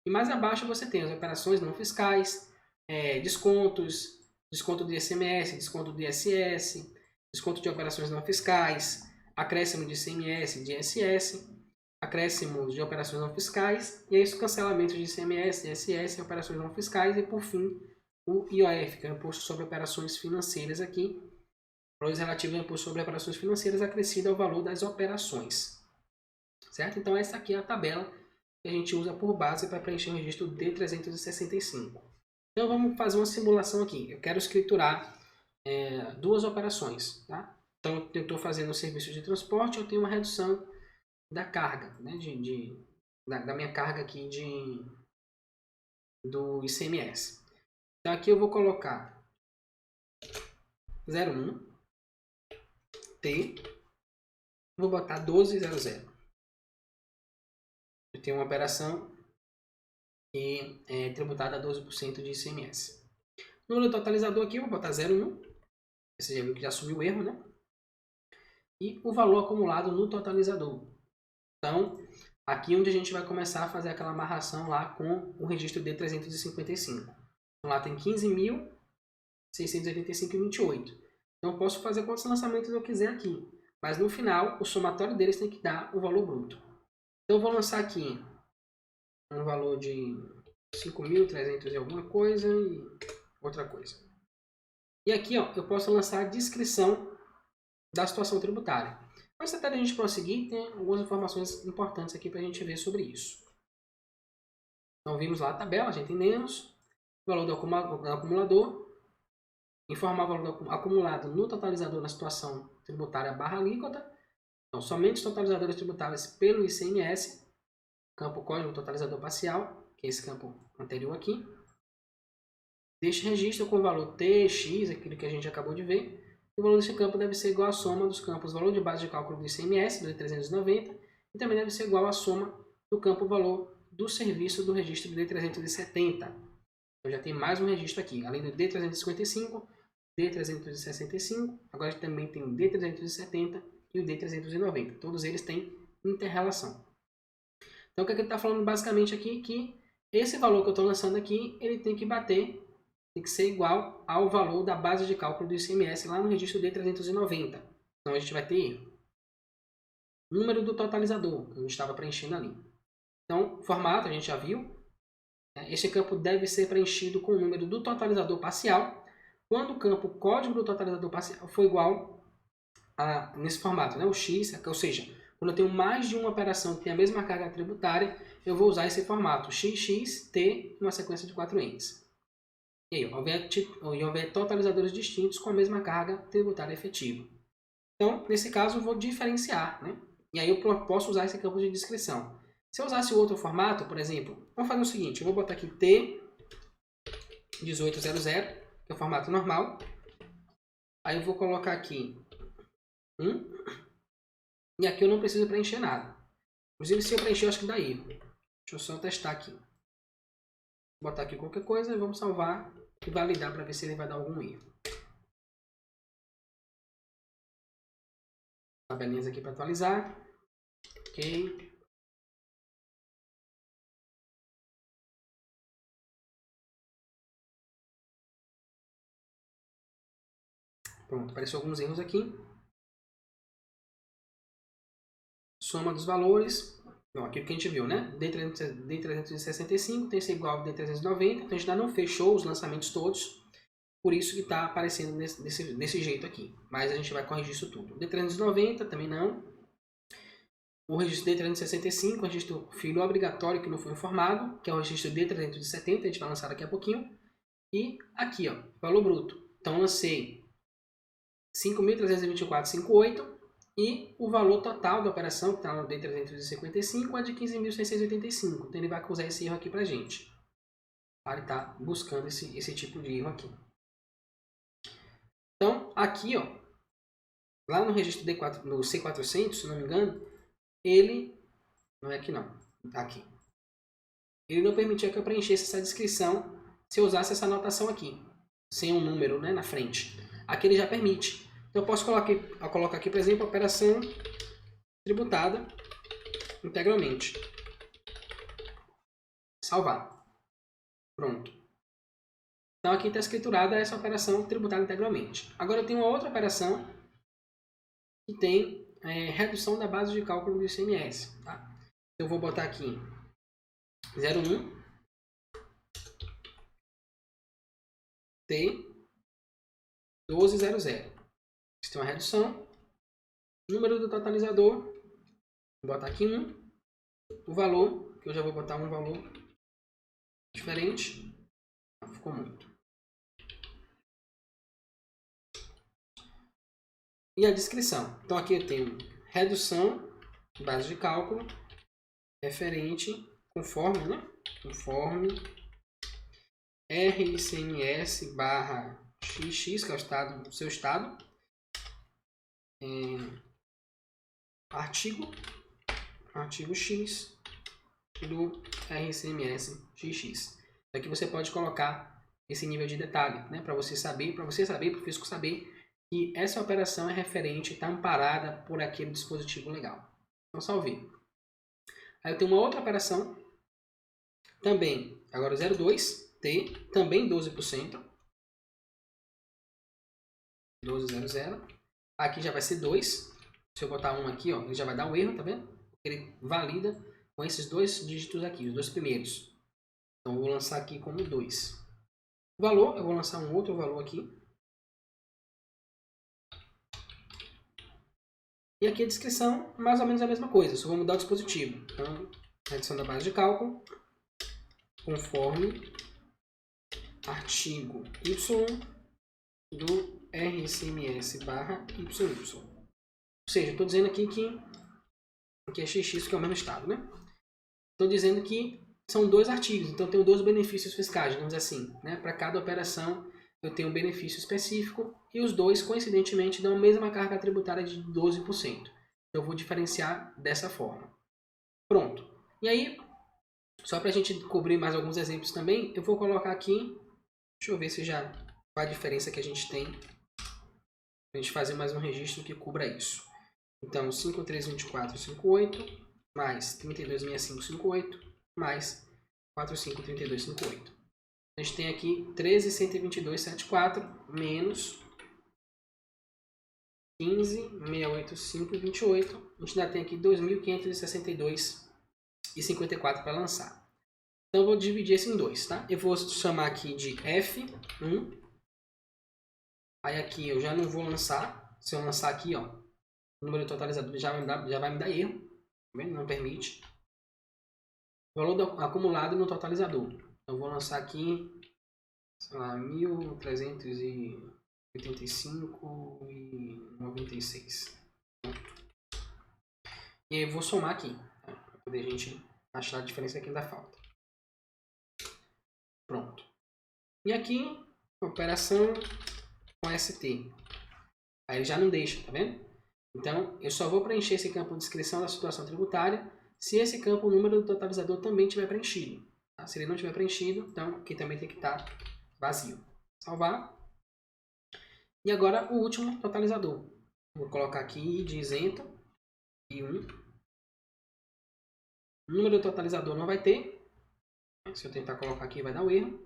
E mais abaixo você tem as operações não fiscais, descontos, desconto do ICMS, desconto do ISS, desconto de operações não fiscais, acréscimo de ICMS, de ISS, acréscimo de operações não fiscais, e aí os cancelamentos de ICMS, ISS, operações não fiscais, e por fim o IOF, que é o Imposto sobre Operações Financeiras aqui, valores relativos ao Imposto sobre Operações Financeiras acrescido ao valor das operações. Certo? Então essa aqui é a tabela que a gente usa por base para preencher o registro D365. Então vamos fazer uma simulação aqui. Eu quero escriturar duas operações. Tá? Então eu estou fazendo o serviço de transporte, eu tenho uma redução da carga, né, da minha carga aqui do ICMS. Então aqui eu vou colocar 01 T, vou botar 1200. Eu tenho uma operação que é tributada a 12% de ICMS. No número totalizador aqui eu vou botar 01, você já viu que já subiu o erro, né? E o valor acumulado no totalizador. Então, aqui onde a gente vai começar a fazer aquela amarração lá com o registro D355. Então, lá tem 15.685,28. Então, eu posso fazer quantos lançamentos eu quiser aqui. Mas no final, o somatório deles tem que dar o valor bruto. Então, eu vou lançar aqui um valor de 5.300 e alguma coisa e outra coisa. E aqui ó, eu posso lançar a descrição da situação tributária. Mas até a gente prosseguir, tem algumas informações importantes aqui para a gente ver sobre isso. Então vimos lá a tabela, já entendemos. O valor do acumulador. Informar o valor acumulado no totalizador na situação tributária barra alíquota. Então somente os totalizadores tributáveis pelo ICMS. Campo código totalizador parcial, que é esse campo anterior aqui. Deste registro com o valor TX, aquilo que a gente acabou de ver. O valor desse campo deve ser igual à soma dos campos valor de base de cálculo do ICMS, do 390, e também deve ser igual à soma do campo valor do serviço do registro do D370. Então já tem mais um registro aqui, além do D355, D365, agora também tem o D370 e o D390. Todos eles têm inter-relação. Então o que ele está falando basicamente aqui é que esse valor que eu estou lançando aqui, ele tem que bater tem que ser igual ao valor da base de cálculo do ICMS lá no registro D390. Então a gente vai ter erro. Número do totalizador, que a gente estava preenchendo ali. Então, formato, a gente já viu. Este campo deve ser preenchido com o número do totalizador parcial, quando o campo código do totalizador parcial for igual a, nesse formato, né, o X, ou seja, quando eu tenho mais de uma operação que tem a mesma carga tributária, eu vou usar esse formato XXT, uma sequência de 4 entes. E aí, houver totalizadores distintos com a mesma carga tributária efetiva. Então, nesse caso, eu vou diferenciar, né? E aí eu posso usar esse campo de descrição. Se eu usasse outro formato, por exemplo, vamos fazer o seguinte, eu vou botar aqui T1800, que é o formato normal. Aí eu vou colocar aqui 1. E aqui eu não preciso preencher nada. Inclusive, se eu preencher, eu acho que dá erro. Deixa eu só testar aqui. Vou botar aqui qualquer coisa e vamos salvar e validar para ver se ele vai dar algum erro. Tabelinhas aqui para atualizar. Ok. Pronto, apareceu alguns erros aqui. Soma dos valores. Bom, aqui o que a gente viu, né? D365 tem que ser igual ao D390. Então a gente ainda não fechou os lançamentos todos. Por isso que está aparecendo desse jeito aqui. Mas a gente vai corrigir isso tudo. D390 também não. O registro D365, o registro filho obrigatório que não foi informado, que é o registro D370, a gente vai lançar daqui a pouquinho. E aqui, ó, valor bruto. Então lancei 5.324,58 e o valor total da operação, que está no D355, é de 15.685. Então ele vai acusar esse erro aqui para a gente. Ele está buscando esse tipo de erro aqui. Então, aqui, ó, lá no registro D4, no C400, se não me engano, ele, não é aqui não, tá aqui. Ele não permitia que eu preenchesse essa descrição se eu usasse essa anotação aqui, sem um número, né, na frente. Aqui ele já permite. Então eu posso colocar aqui, por exemplo, operação tributada integralmente. Salvar. Pronto. Então aqui está escriturada essa operação tributada integralmente. Agora eu tenho uma outra operação que tem redução da base de cálculo do ICMS. Tá? Eu vou botar aqui 01 T1200. Isso tem uma redução. Número do totalizador. Vou botar aqui 1. O valor, que eu já vou botar um valor diferente. Ficou muito. E a descrição. Então aqui eu tenho redução, base de cálculo, referente, conforme, né? Conforme RICMS barra XX, que é o seu estado. Artigo X do RICMS XX. Aqui você pode colocar esse nível de detalhe, né? Para você saber, para o fisco saber que essa operação é referente, está amparada por aquele dispositivo legal. Então, salvei. Aí eu tenho uma outra operação, também, agora 02, T, também 12%. 1200. Aqui já vai ser 2. Se eu botar 1 aqui, ó, ele já vai dar um erro, tá vendo? Ele valida com esses dois dígitos aqui, os dois primeiros. Então, eu vou lançar aqui como 2. O valor, eu vou lançar um outro valor aqui. E aqui a descrição, mais ou menos a mesma coisa, só vou mudar o dispositivo. Então, redução da base de cálculo, conforme artigo Y do RICMS barra YY. Ou seja, estou dizendo aqui que é XX, que é o mesmo estado, né? Estou dizendo que são dois artigos, então eu tenho dois benefícios fiscais, digamos assim, né? Para cada operação eu tenho um benefício específico e os dois, coincidentemente, dão a mesma carga tributária de 12%. Então eu vou diferenciar dessa forma. Pronto. E aí, só para a gente cobrir mais alguns exemplos também, eu vou colocar aqui, deixa eu ver se já qual a diferença que a gente tem para a gente fazer mais um registro que cubra isso. Então, 532458 mais 326558 mais 453258. A gente tem aqui 13.122,74 menos 15.685,28. A gente ainda tem aqui 2.562,54 para lançar. Então eu vou dividir isso em dois, tá? Eu vou chamar aqui de F1. Aí aqui eu já não vou lançar. Se eu lançar aqui, ó, o número totalizador já vai me dar erro. Tá vendo? Não permite. Valor acumulado no totalizador. Então eu vou lançar aqui, sei lá, 1.385,96. E aí eu vou somar aqui, tá? Para poder a gente achar a diferença aqui da falta. Pronto. E aqui, operação com ST. Aí ele já não deixa, tá vendo? Então, eu só vou preencher esse campo de descrição da situação tributária se esse campo, o número do totalizador, também estiver preenchido. Tá? Se ele não estiver preenchido, então aqui também tem que estar vazio. Salvar. E agora o último totalizador. Vou colocar aqui de isento e 1. O número do totalizador não vai ter. Se eu tentar colocar aqui, vai dar um erro.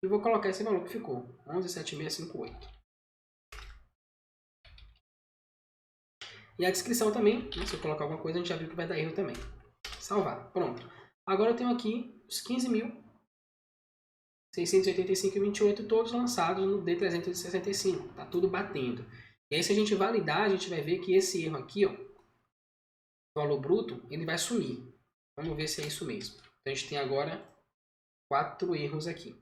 E vou colocar esse valor que ficou, 11.7658. E a descrição também, né, se eu colocar alguma coisa, a gente já viu que vai dar erro também. Salvar. Pronto. Agora eu tenho aqui os 15.685,28 todos lançados no D365. Tá tudo batendo. E aí se a gente validar, a gente vai ver que esse erro aqui, ó, valor bruto, ele vai sumir. Vamos ver se é isso mesmo. Então a gente tem agora 4 erros aqui.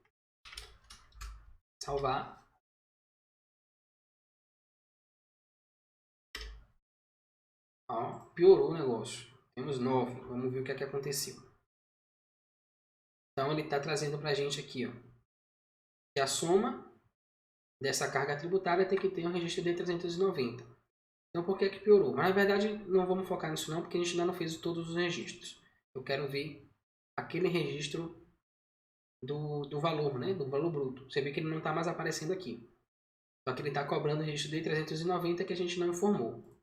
Salvar. Ó, piorou o negócio. Temos 9. Vamos ver o que é que aconteceu. Então ele está trazendo para a gente aqui, ó, que a soma dessa carga tributária tem que ter um registro D390. Então por que que piorou? Mas na verdade não vamos focar nisso não, porque a gente ainda não fez todos os registros. Eu quero ver aquele registro do valor, né? Do valor bruto. Você vê que ele não está mais aparecendo aqui. Só que ele está cobrando o registro D390 que a gente não informou.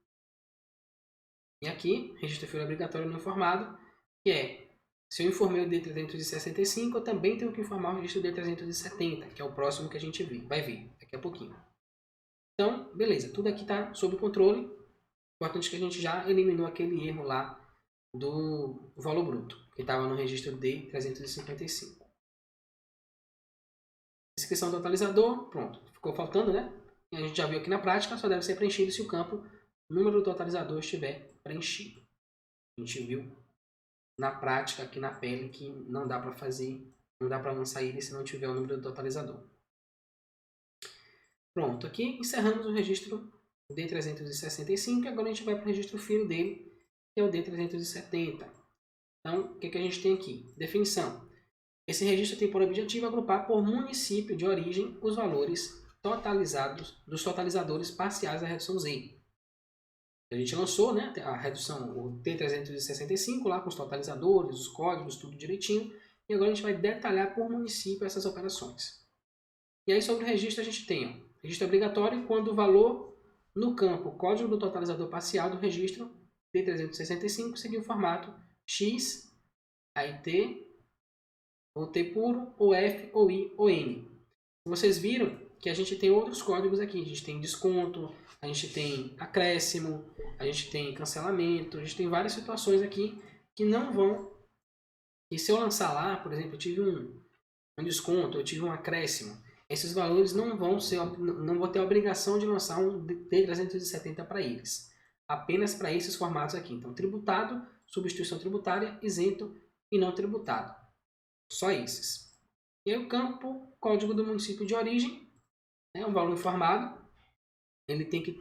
E aqui, registro FII obrigatório não informado, que é, se eu informei o D365, eu também tenho que informar o registro D370, que é o próximo que a gente vai ver daqui a pouquinho. Então, beleza, tudo aqui está sob controle. Importante que a gente já eliminou aquele erro lá do valor bruto, que estava no registro D355. Descrição do totalizador, pronto, ficou faltando, né? E a gente já viu aqui na prática, só deve ser preenchido se o campo número do totalizador estiver preenchido. A gente viu na prática aqui na pele que não dá para fazer, não dá para lançar ele se não tiver o número do totalizador. Pronto, aqui encerramos o registro D365 e agora a gente vai para o registro filho dele, que é o D370. Então, o que a gente tem aqui? Definição. Esse registro tem por objetivo agrupar por município de origem os valores totalizados dos totalizadores parciais da redução Z. A gente lançou, né, a redução, o T365 lá com os totalizadores, os códigos, tudo direitinho. E agora a gente vai detalhar por município essas operações. E aí sobre o registro a gente tem, ó, registro obrigatório quando o valor no campo código do totalizador parcial do registro T365 seguir o formato X, aí T, ou T puro, ou F, ou I, ou N. Vocês viram que a gente tem outros códigos aqui. A gente tem desconto, a gente tem acréscimo, a gente tem cancelamento, a gente tem várias situações aqui que não vão... E se eu lançar lá, por exemplo, eu tive um desconto, eu tive um acréscimo, esses valores não vão ter a obrigação de lançar um D370 para eles. Apenas para esses formatos aqui. Então, tributado, substituição tributária, isento e não tributado. Só esses. E aí o campo, código do município de origem, né, um valor informado, ele tem que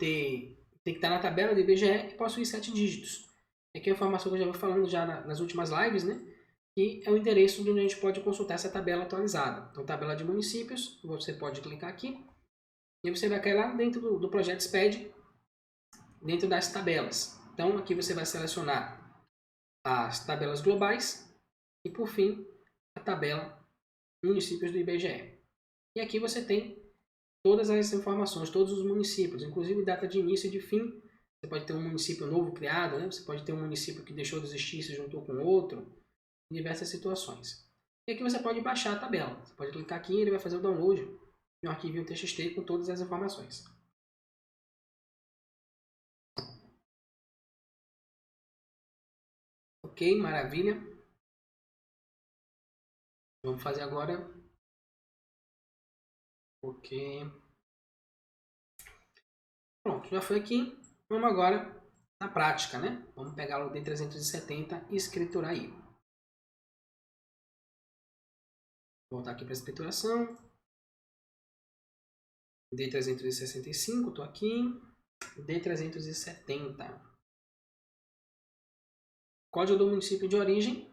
estar na tabela do IBGE e possuir 7 dígitos. Aqui é a informação que eu já vou falando já nas últimas lives, né? Que é o endereço onde a gente pode consultar essa tabela atualizada. Então, tabela de municípios, você pode clicar aqui e você vai cair lá dentro do projeto SPED, dentro das tabelas. Então, aqui você vai selecionar as tabelas globais e, por fim, a tabela municípios do IBGE. E aqui você tem todas as informações, todos os municípios, inclusive data de início e de fim. Você pode ter um município novo criado, né? Você pode ter um município que deixou de existir e se juntou com outro, em diversas situações. E aqui você pode baixar a tabela. Você pode clicar aqui e ele vai fazer o download de um arquivo TXT com todas as informações. Ok, maravilha. Vamos fazer agora. Ok. Pronto, já foi aqui. Vamos agora na prática, né? Vamos pegar o D370 e escriturar aí. Voltar aqui para a escrituração. D365, estou aqui. D370. Código do município de origem.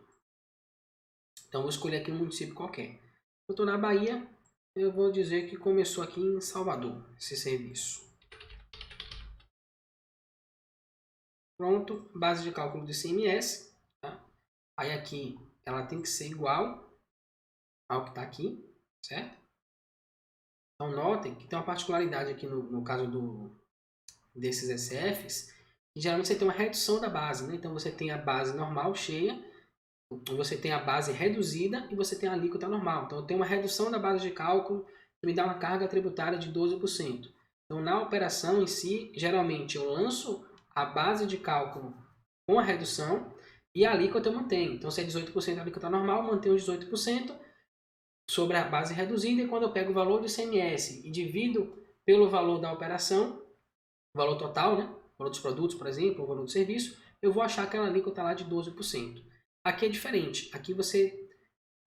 Então, vou escolher aqui um município qualquer. Eu estou na Bahia, eu vou dizer que começou aqui em Salvador, esse serviço. Pronto, base de cálculo do ICMS. Tá? Aí aqui, ela tem que ser igual ao que está aqui, certo? Então, notem que tem uma particularidade aqui no caso desses SFs, que geralmente você tem uma redução da base, né? Então, você tem a base normal, cheia, você tem a base reduzida e você tem a alíquota normal. Então, eu tenho uma redução da base de cálculo que me dá uma carga tributária de 12%. Então, na operação em si, geralmente eu lanço a base de cálculo com a redução e a alíquota eu mantenho. Então, se é 18% a alíquota normal, eu mantenho os 18% sobre a base reduzida. E quando eu pego o valor do ICMS e divido pelo valor da operação, o valor total, né? O valor dos produtos, por exemplo, o valor do serviço, eu vou achar aquela alíquota lá de 12%. Aqui é diferente. Aqui você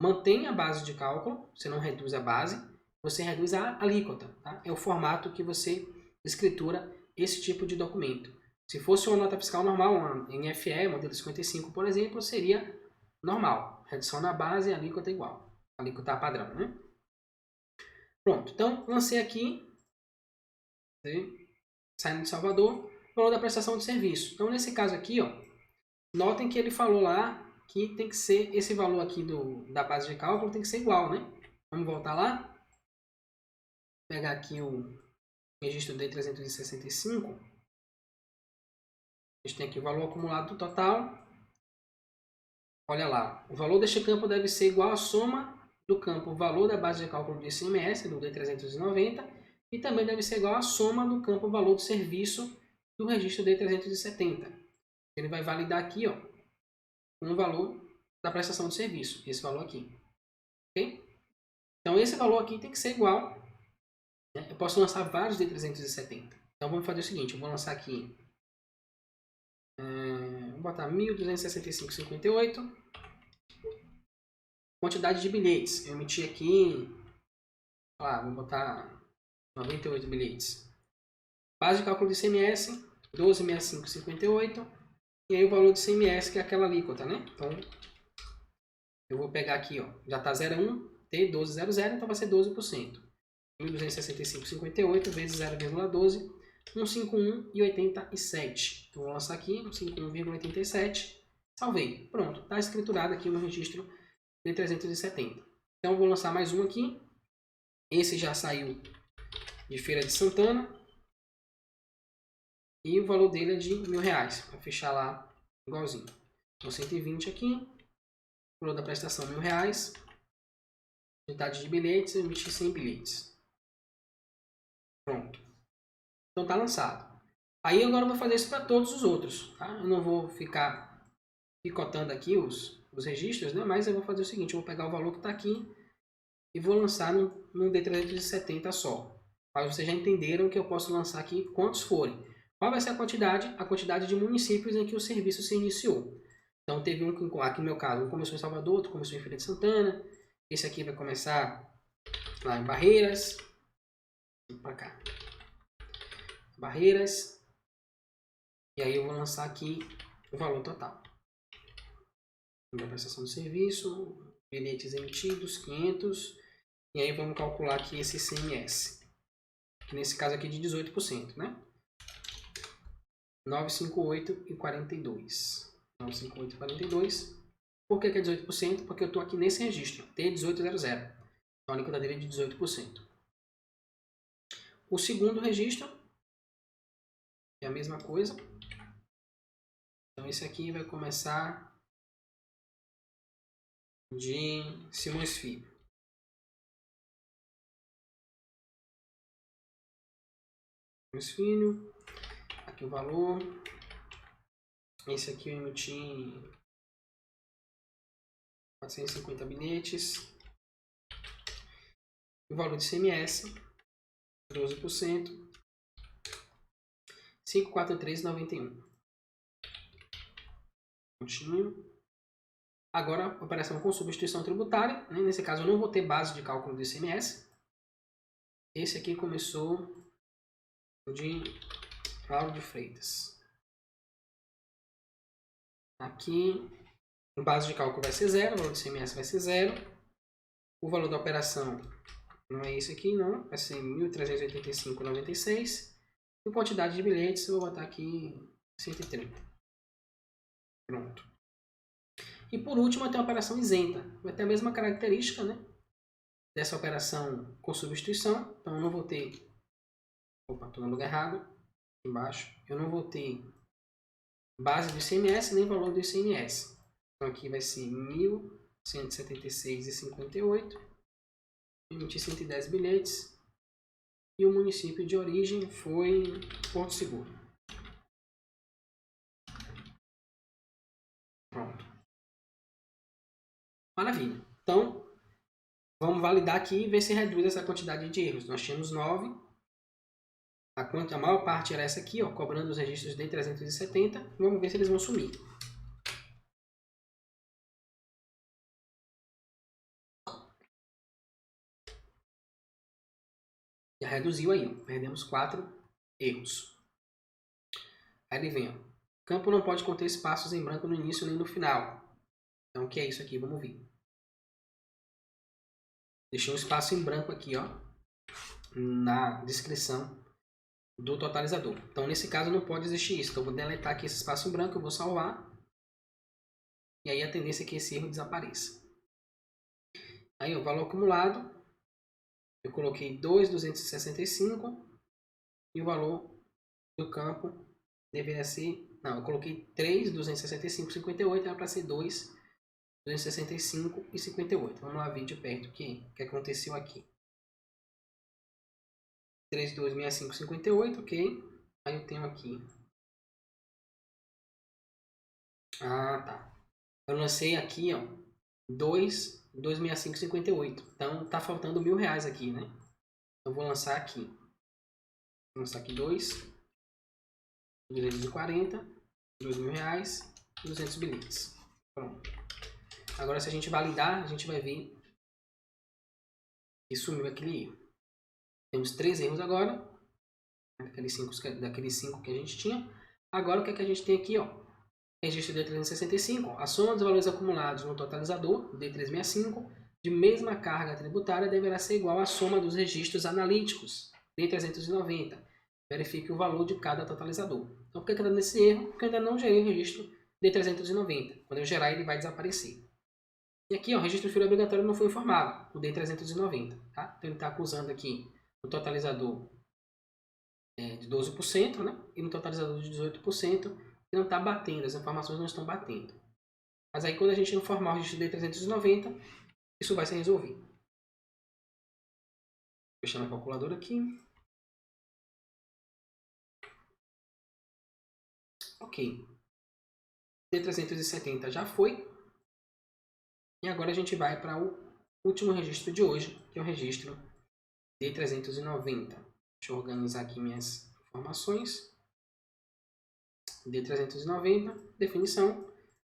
mantém a base de cálculo, você não reduz a base, você reduz a alíquota. Tá? É o formato que você escritura esse tipo de documento. Se fosse uma nota fiscal normal, uma NFE, modelo 55, por exemplo, seria normal. Redução na base e alíquota igual. Alíquota padrão, né? Pronto. Então, lancei aqui, saindo de Salvador, valor da prestação de serviço. Então, nesse caso aqui, ó, notem que ele falou lá que tem que ser esse valor aqui da base de cálculo tem que ser igual, né? Vamos voltar lá. Pegar aqui o registro D365. A gente tem aqui o valor acumulado do total. Olha lá, o valor deste campo deve ser igual à soma do campo valor da base de cálculo do ICMS, do D390, e também deve ser igual à soma do campo valor do serviço do registro D370. Ele vai validar aqui, ó, um valor da prestação de serviço, esse valor aqui. Ok? Então, esse valor aqui tem que ser igual. Né? Eu posso lançar vários D370. Então, vamos fazer o seguinte, eu vou lançar aqui, vou botar 1.265,58. Quantidade de bilhetes. Eu emiti aqui, vou botar 98 bilhetes. Base de cálculo de ICMS, 12.6558. E aí o valor do ICMS, que é aquela alíquota, né? Então, eu vou pegar aqui, ó, já está 0,1, T1200, então vai ser 12%. 1.265,58 vezes 0,12, 151,87. Então, vou lançar aqui, 151,87. Salvei. Pronto, está escriturado aqui no registro D370. Então, vou lançar mais um aqui. Esse já saiu de Feira de Santana. E o valor dele é de R$1.000. Para fechar lá igualzinho. Então, 120 aqui. O valor da prestação R$1.000. Quantidade de bilhetes, eu emiti 100 bilhetes. Pronto. Então, está lançado. Aí, agora eu vou fazer isso para todos os outros. Tá? Eu não vou ficar picotando aqui os registros, né? Mas eu vou fazer o seguinte. Eu vou pegar o valor que está aqui e vou lançar num D370 só. Mas vocês já entenderam que eu posso lançar aqui quantos forem. Qual vai ser a quantidade? A quantidade de municípios em que o serviço se iniciou. Então, teve um, aqui no meu caso, um começou em Salvador, outro começou em Feira de Santana. Esse aqui vai começar lá em Barreiras. Para cá. Barreiras. E aí eu vou lançar aqui o valor total. Da prestação de serviço, bilhetes emitidos, 500. E aí vamos calcular aqui esse ICMS. Que nesse caso aqui de 18%, né? 958,42. 958,42. Por que é 18%? Porque eu estou aqui nesse registro, T1800. Então a alíquota dele é de 18%. O segundo registro é a mesma coisa. Então esse aqui vai começar de Simões Filho. Simões Filho, aqui o valor. Esse aqui eu emiti 450 bilhetes. O valor de CMS, 12%, 543,91. Continue. Agora, operação com substituição tributária. Né? Nesse caso, eu não vou ter base de cálculo do ICMS. Esse aqui começou de Lauro de Freitas. Aqui, o base de cálculo vai ser 0, o valor do ICMS vai ser 0. O valor da operação não é esse aqui, não. Vai ser 1.385,96. E quantidade de bilhetes, eu vou botar aqui 130. Pronto. E por último, eu tenho a operação isenta. Vai ter a mesma característica, né? Dessa operação com substituição. Então, eu não vou ter... Opa, estou no lugar errado. Aqui embaixo. Eu não vou ter base do ICMS nem valor do ICMS. Então, aqui vai ser 1.176,58. Emiti 110 bilhetes. E o município de origem foi Porto Seguro. Pronto. Maravilha. Então, vamos validar aqui e ver se reduz essa quantidade de erros. Nós tínhamos 9. A maior parte era essa aqui, ó, cobrando os registros de 370. Vamos ver se eles vão sumir. Já reduziu aí, ó. Perdemos 4 erros. Aí ele vem, ó. Campo não pode conter espaços em branco no início nem no final. Então, o que é isso aqui? Vamos ver. Deixei um espaço em branco aqui, ó, na descrição do totalizador. Então, nesse caso, não pode existir isso. Então, eu vou deletar aqui esse espaço em branco, eu vou salvar. E aí, a tendência é que esse erro desapareça. Aí, o valor acumulado, eu coloquei 2.265 e o valor do campo deveria ser... Não, eu coloquei 3.265,58, era para ser 2.265,58. Vamos lá ver de perto o que aconteceu aqui. 3.265,58, ok. Aí eu tenho aqui. Ah, tá. Eu lancei aqui, ó, 2.265,58. Então tá faltando R$1.000 aqui, né? Eu vou lançar aqui. Vou lançar aqui 2.240, R$2.000 e 200 bilhetes. Pronto. Agora, se a gente validar, a gente vai ver que sumiu aquele erro. Temos 3 erros agora. Daqueles 5 que a gente tinha. Agora, o que é que a gente tem aqui, ó? Registro D365. A soma dos valores acumulados no totalizador, D365, de mesma carga tributária, deverá ser igual à soma dos registros analíticos, D390. Verifique o valor de cada totalizador. Então, por que está dando esse erro? Porque eu ainda não gerei o registro D390. Quando eu gerar, ele vai desaparecer. E aqui, ó, o registro FIRA obrigatório não foi informado, o D390. Tá? Então, ele está acusando aqui no totalizador de 12%, né? E no totalizador de 18%, que não está batendo, as informações não estão batendo. Mas aí, quando a gente informar o registro D390, isso vai ser resolvido. Fechando a calculadora aqui. Ok. D370 já foi. E agora a gente vai para o último registro de hoje, que é o registro D390. Deixa eu organizar aqui minhas informações. D390, definição.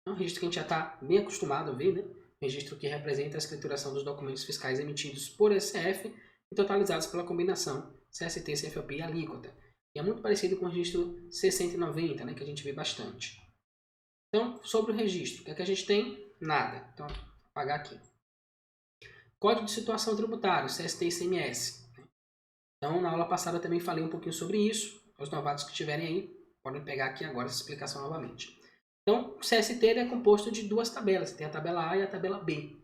É um registro que a gente já está bem acostumado a ver, né? Registro que representa a escrituração dos documentos fiscais emitidos por SF e totalizados pela combinação CST, CFOP e alíquota. E é muito parecido com o registro C190, né? Que a gente vê bastante. Então, sobre o registro, o que é que a gente tem? Nada. Então, vou apagar aqui. Código de situação tributário, CST e ICMS. Então, na aula passada eu também falei um pouquinho sobre isso. Os novatos que estiverem aí, podem pegar aqui agora essa explicação novamente. Então, o CST é composto de 2 tabelas. Tem a tabela A e a tabela B.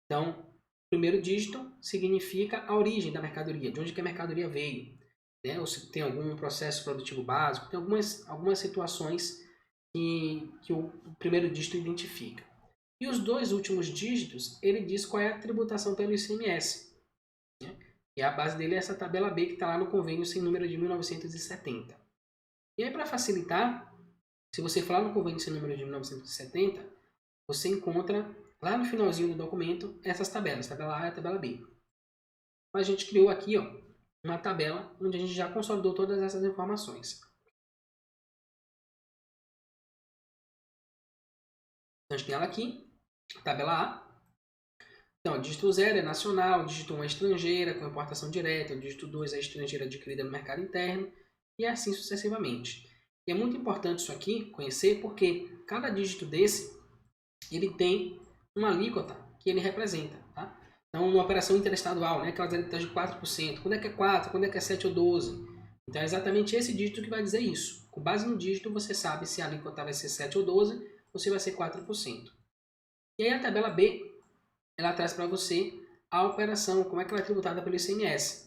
Então, o primeiro dígito significa a origem da mercadoria, de onde que a mercadoria veio. Né? Ou se tem algum processo produtivo básico, tem algumas situações que o primeiro dígito identifica. E os 2 últimos dígitos, ele diz qual é a tributação pelo ICMS. Né? E a base dele é essa tabela B que está lá no convênio sem número de 1970. E aí, para facilitar, se você for lá no convênio sem número de 1970, você encontra lá no finalzinho do documento essas tabelas, tabela A e tabela B. A gente criou aqui uma tabela onde a gente já consolidou todas essas informações. Então, a gente tem ela aqui, tabela A. Então, dígito 0 é nacional, dígito 1 é estrangeira, com importação direta, dígito 2 é estrangeira adquirida no mercado interno, e assim sucessivamente. E é muito importante isso aqui, conhecer, porque cada dígito desse, ele tem uma alíquota que ele representa. Tá? Então, uma operação interestadual, né, aquelas alíquotas de 4%, quando é que é 4%, quando é que é 7% ou 12%? Então, é exatamente esse dígito que vai dizer isso. Com base no dígito, você sabe se a alíquota vai ser 7% ou 12%, ou se vai ser 4%. E aí, a tabela B, ela traz para você a operação, como é que ela é tributada pelo ICMS.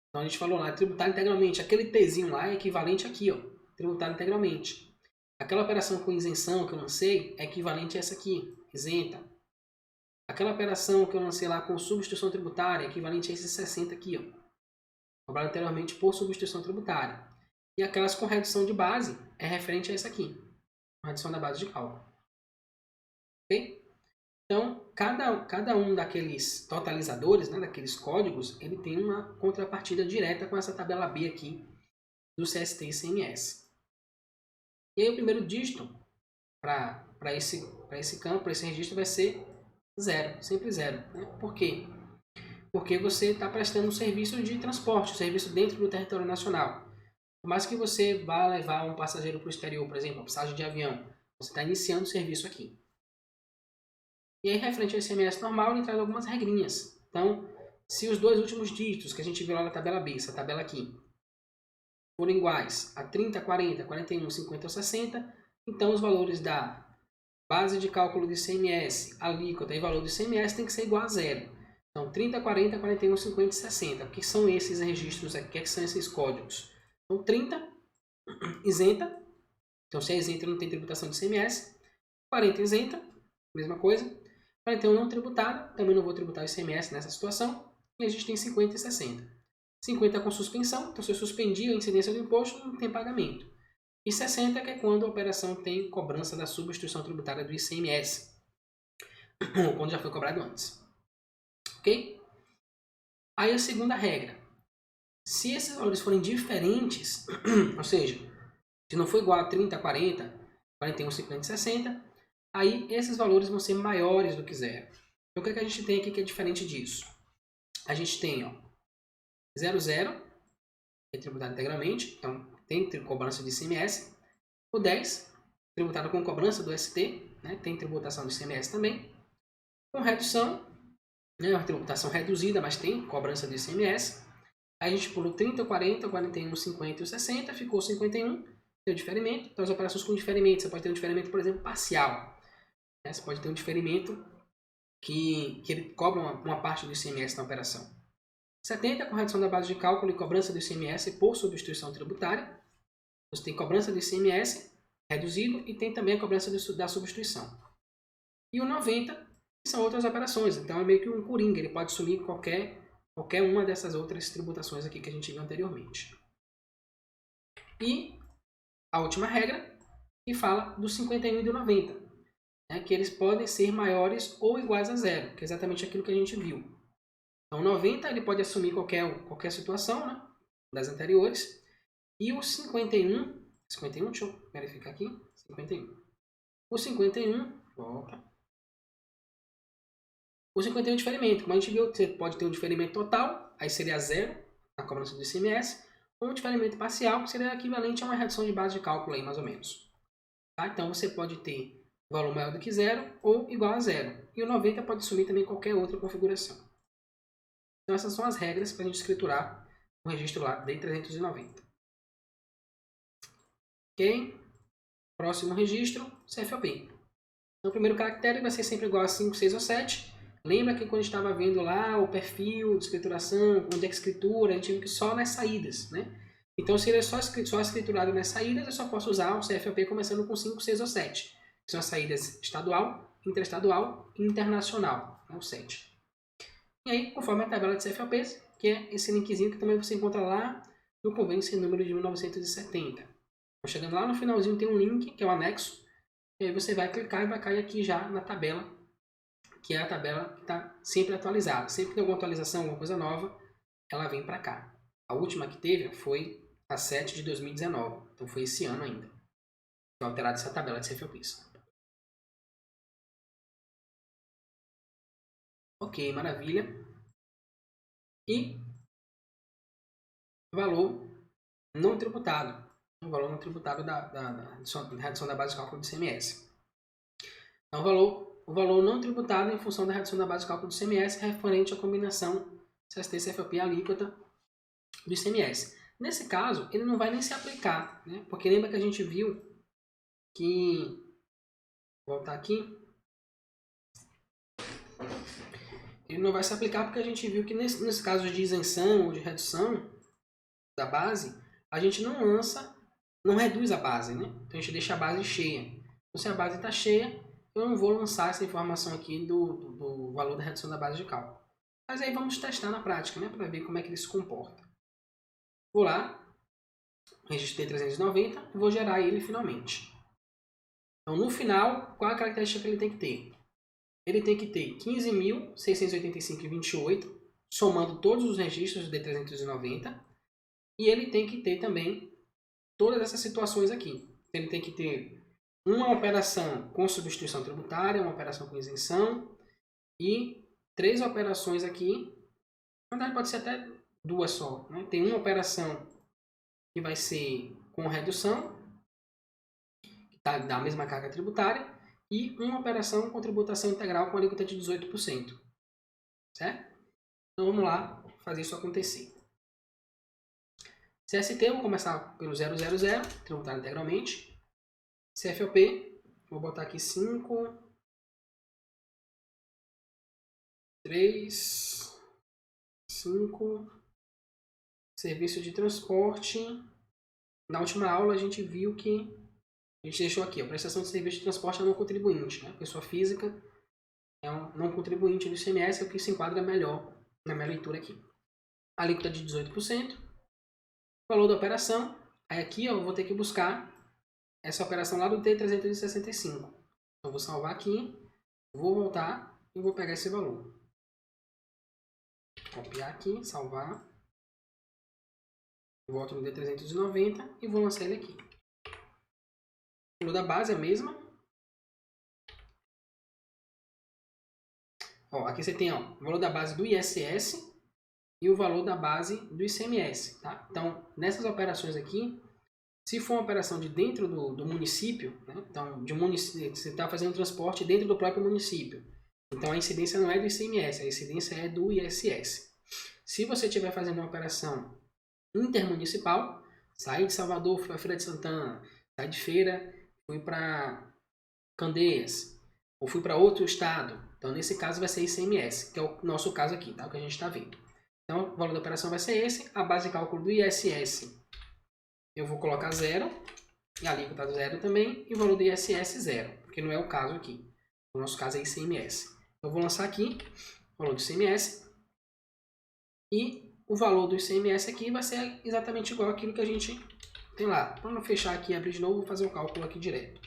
Então, a gente falou lá, tributar integralmente. Aquele Tzinho lá é equivalente aqui, ó, tributar integralmente. Aquela operação com isenção que eu lancei é equivalente a essa aqui, isenta. Aquela operação que eu lancei lá com substituição tributária é equivalente a esses 60 aqui, ó, cobrado anteriormente por substituição tributária. E aquelas com redução de base é referente a essa aqui, redução da base de cálculo. Ok? Então, cada um daqueles totalizadores, né, daqueles códigos, ele tem uma contrapartida direta com essa tabela B aqui do CST e ICMS. E aí o primeiro dígito para esse campo, para esse registro, vai ser 0, sempre 0. Né? Por quê? Porque você está prestando um serviço de transporte, um serviço dentro do território nacional. Por mais que você vá levar um passageiro para o exterior, por exemplo, uma passagem de avião, você está iniciando o serviço aqui. E aí, referente ao ICMS normal, ele traz algumas regrinhas. Então, se os 2 últimos dígitos que a gente viu lá na tabela B, essa tabela aqui, forem iguais a 30, 40, 41, 50 ou 60, então os valores da base de cálculo do ICMS, alíquota e valor do ICMS tem que ser igual a 0. Então, 30, 40, 41, 50 e 60. O que são esses registros aqui? O que são esses códigos? Então, 30, isenta. Então, se é isenta, não tem tributação de ICMS. 40, isenta. Mesma coisa. 41 não tributada, também não vou tributar o ICMS nessa situação. E a gente tem 50 e 60. 50 com suspensão, então se eu suspendi a incidência do imposto, não tem pagamento. E 60 que é quando a operação tem cobrança da substituição tributária do ICMS, quando já foi cobrado antes. Ok? Aí a segunda regra. Se esses valores forem diferentes, ou seja, se não for igual a 30, 40, 41, 50 e 60, aí esses valores vão ser maiores do que 0. Então o que a gente tem aqui que é diferente disso? A gente tem 0, 0, que é tributado integralmente, então tem cobrança de ICMS. O 10, tributado com cobrança do ST, né, tem tributação de ICMS também. Com redução, né, uma tributação reduzida, mas tem cobrança de ICMS. Aí a gente pulou 30, 40, 41, 50 e 60, ficou 51, tem o diferimento. Então as operações com diferimento, você pode ter um diferimento, por exemplo, parcial. Né? Você pode ter um diferimento que ele cobra uma parte do ICMS na operação. 70 com redução da base de cálculo e cobrança do ICMS por substituição tributária. Você tem cobrança do ICMS reduzido e tem também a cobrança da substituição. E o 90 são outras operações, então é meio que um coringa, ele pode assumir qualquer uma dessas outras tributações aqui que a gente viu anteriormente. E a última regra, que fala do 51 e do 90, né, que eles podem ser maiores ou iguais a 0, que é exatamente aquilo que a gente viu. Então, 90 ele pode assumir qualquer situação, né, das anteriores. E o 51, deixa eu verificar aqui, 51. O 51, volta. O 51 é um diferimento, como a gente viu, você pode ter um diferimento total, aí seria 0, a cobrança do ICMS, ou um diferimento parcial, que seria equivalente a uma redução de base de cálculo aí, mais ou menos. Tá? Então, você pode ter valor maior do que 0 ou igual a 0. E o 90 pode assumir também qualquer outra configuração. Então essas são as regras para a gente escriturar o registro lá D390. Ok? Próximo registro, CFOP. Então o primeiro caractere vai ser sempre igual a 5, 6 ou 7. Lembra que quando a gente estava vendo lá o perfil de escrituração, onde é que escritura, a gente viu que só nas saídas, né? Então se ele é só escriturado nas saídas, eu só posso usar o CFOP começando com 5, 6 ou 7. Que são as saídas estadual, interestadual e internacional, né, o 7. E aí, conforme a tabela de CFOPs, que é esse linkzinho que também você encontra lá no convênio sem número de 1970. Então, chegando lá no finalzinho tem um link, que é o anexo, e aí você vai clicar e vai cair aqui já na tabela, que é a tabela que está sempre atualizada. Sempre que tem alguma atualização, alguma coisa nova, ela vem para cá. A última que teve foi a 7 de 2019, então foi esse ano ainda. Foi alterada essa tabela de CFOPs. Ok, maravilha. E valor não tributado. O valor não tributado da redução da base de cálculo do ICMS. Então, o valor não tributado em função da redução da base de cálculo do ICMS referente à combinação CST-CFOP alíquota do ICMS. Nesse caso, ele não vai nem se aplicar, né? Porque lembra que a gente viu que... Vou voltar aqui. Ele não vai se aplicar porque a gente viu que nesse caso de isenção ou de redução da base, a gente não reduz a base, né? Então a gente deixa a base cheia. Então, se a base está cheia, eu não vou lançar essa informação aqui do valor da redução da base de cálculo. Mas aí vamos testar na prática, né? Para ver como é que ele se comporta. Vou lá, registrei 390 e vou gerar ele finalmente. Então no final, qual a característica que ele tem que ter? Ele tem que ter 15.685,28, somando todos os registros de 390, e ele tem que ter também todas essas situações aqui. Ele tem que ter uma operação com substituição tributária, uma operação com isenção e 3 operações aqui. Na verdade, pode ser até 2 só, né? Tem uma operação que vai ser com redução, que está da mesma carga tributária, e uma operação com tributação integral com alíquota de 18%. Certo? Então vamos lá fazer isso acontecer. CST, vou começar pelo 000, tributar integralmente. CFOP, vou botar aqui 5, 3, 5. Serviço de transporte. Na última aula a gente viu que a gente deixou aqui, a prestação de serviço de transporte é não contribuinte, né? Pessoa física é um não contribuinte do ICMS, é o que se enquadra melhor na minha leitura aqui. Alíquota de 18%. Valor da operação. Aí aqui eu vou ter que buscar essa operação lá do T365. Então vou salvar aqui, vou voltar e vou pegar esse valor. Copiar aqui, salvar. Volto no D390 e vou lançar ele aqui. O valor da base é a mesma. Ó, aqui você tem ó, o valor da base do ISS e o valor da base do ICMS. Tá? Então, nessas operações aqui, se for uma operação de dentro do município, né? Então você está fazendo transporte dentro do próprio município. Então, a incidência não é do ICMS, a incidência é do ISS. Se você estiver fazendo uma operação intermunicipal, saí de Salvador, fui para Feira de Santana, saí de Feira, fui para Candeias, ou fui para outro estado. Então, nesse caso, vai ser ICMS, que é o nosso caso aqui, tá? O que a gente está vendo. Então, o valor da operação vai ser esse. A base de cálculo do ISS, eu vou colocar 0, e a alíquota 0 também, e o valor do ISS 0, porque não é o caso aqui. O nosso caso é ICMS. Eu vou lançar aqui o valor do ICMS, e o valor do ICMS aqui vai ser exatamente igual àquilo que a gente tem lá. Para não fechar aqui e abrir de novo, vou fazer o cálculo aqui direto.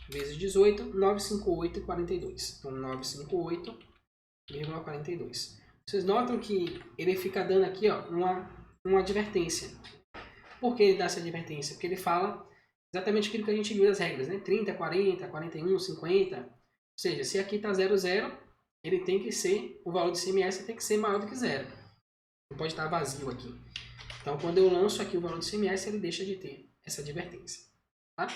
Vezes 18, 958,42. Então, 958,42. Vocês notam que ele fica dando aqui ó, uma advertência. Por que ele dá essa advertência? Porque ele fala exatamente aquilo que a gente viu das regras, né? 30, 40, 41, 50. Ou seja, se aqui está 0, 0, ele tem que ser, o valor do ICMS tem que ser maior do que 0. Não pode estar vazio aqui. Então, quando eu lanço aqui o valor do ICMS, ele deixa de ter essa advertência. Tá?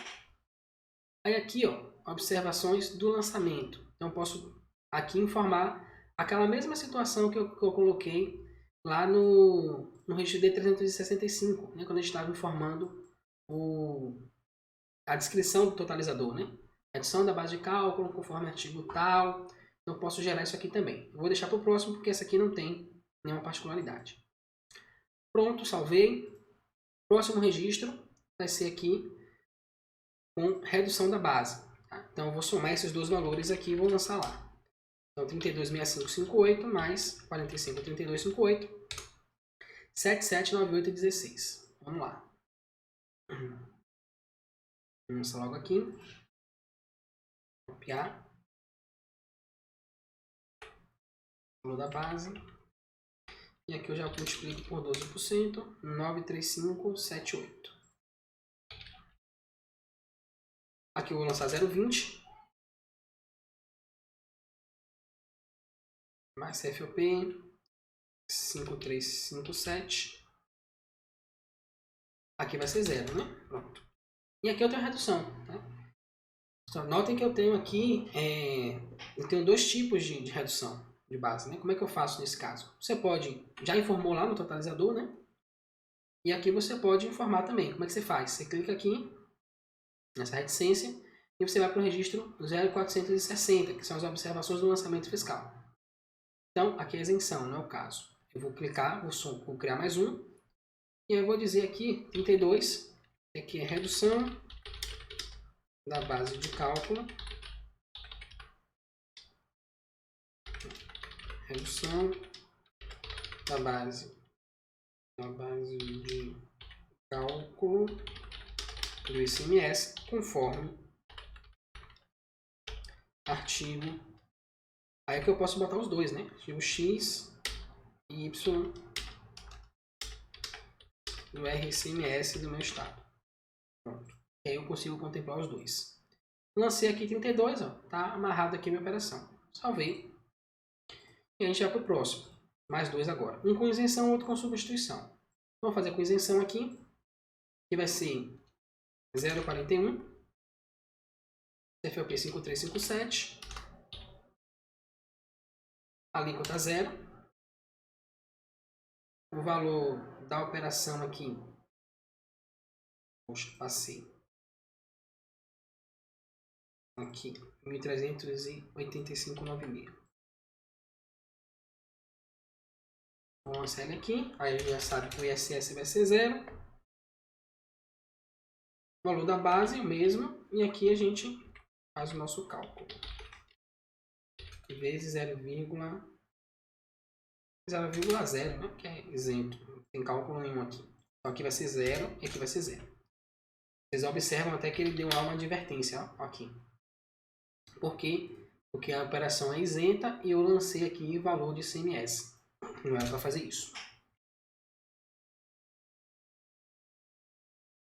Aí aqui, ó, observações do lançamento. Então, eu posso aqui informar aquela mesma situação que eu coloquei lá no registro D365, né, quando a gente estava informando a descrição do totalizador, né? Adição da base de cálculo conforme artigo tal. Então, eu posso gerar isso aqui também. Eu vou deixar para o próximo porque essa aqui não tem nenhuma particularidade. Pronto, salvei. Próximo registro vai ser aqui com redução da base. Tá? Então eu vou somar esses dois valores aqui e vou lançar lá. Então 326558 mais 453258, 779816. Vamos lá. Vamos lançar logo aqui. Copiar. Valor da base. E aqui eu já multiplico por 12%, 93578. Aqui eu vou lançar 0,20. Mais CFOP 5357. Aqui vai ser 0, né? Pronto. E aqui eu tenho a redução. Né? Então, notem que eu tenho aqui, eu tenho dois tipos de redução de base. Né? Como é que eu faço nesse caso? Você pode, já informou lá no totalizador, né? E aqui você pode informar também. Como é que você faz? Você clica aqui, nessa reticência, e você vai para o registro 0460, que são as observações do lançamento fiscal. Então, aqui é a isenção, não é o caso. Eu vou clicar, vou criar mais um, e eu vou dizer aqui 32, que aqui é redução da base de cálculo, redução da base de cálculo do ICMS conforme artigo. Aí é que eu posso botar os dois, né? Artigo X e Y do RCMS do meu estado. Pronto. E aí eu consigo contemplar os dois. Lancei aqui 32, ó. Tá amarrado aqui a minha operação. Salvei. E a gente vai para o próximo. Mais dois agora. Um com isenção, outro com substituição. Vamos fazer com isenção aqui. Que vai ser 0,41. CFOP 5357. Alíquota 0. O valor da operação aqui. Poxa, passei. Aqui, 1.385,96. Vamos lançar ele aqui. Aí a gente já sabe que o ISS vai ser 0. O valor da base é o mesmo. E aqui a gente faz o nosso cálculo. Vezes 0,0, né? Que é isento. Não tem cálculo nenhum aqui. Então aqui vai ser 0 e aqui vai ser 0. Vocês observam até que ele deu lá uma advertência. Ó, aqui. Por quê? Porque a operação é isenta e eu lancei aqui o valor de ICMS. Não era para fazer isso.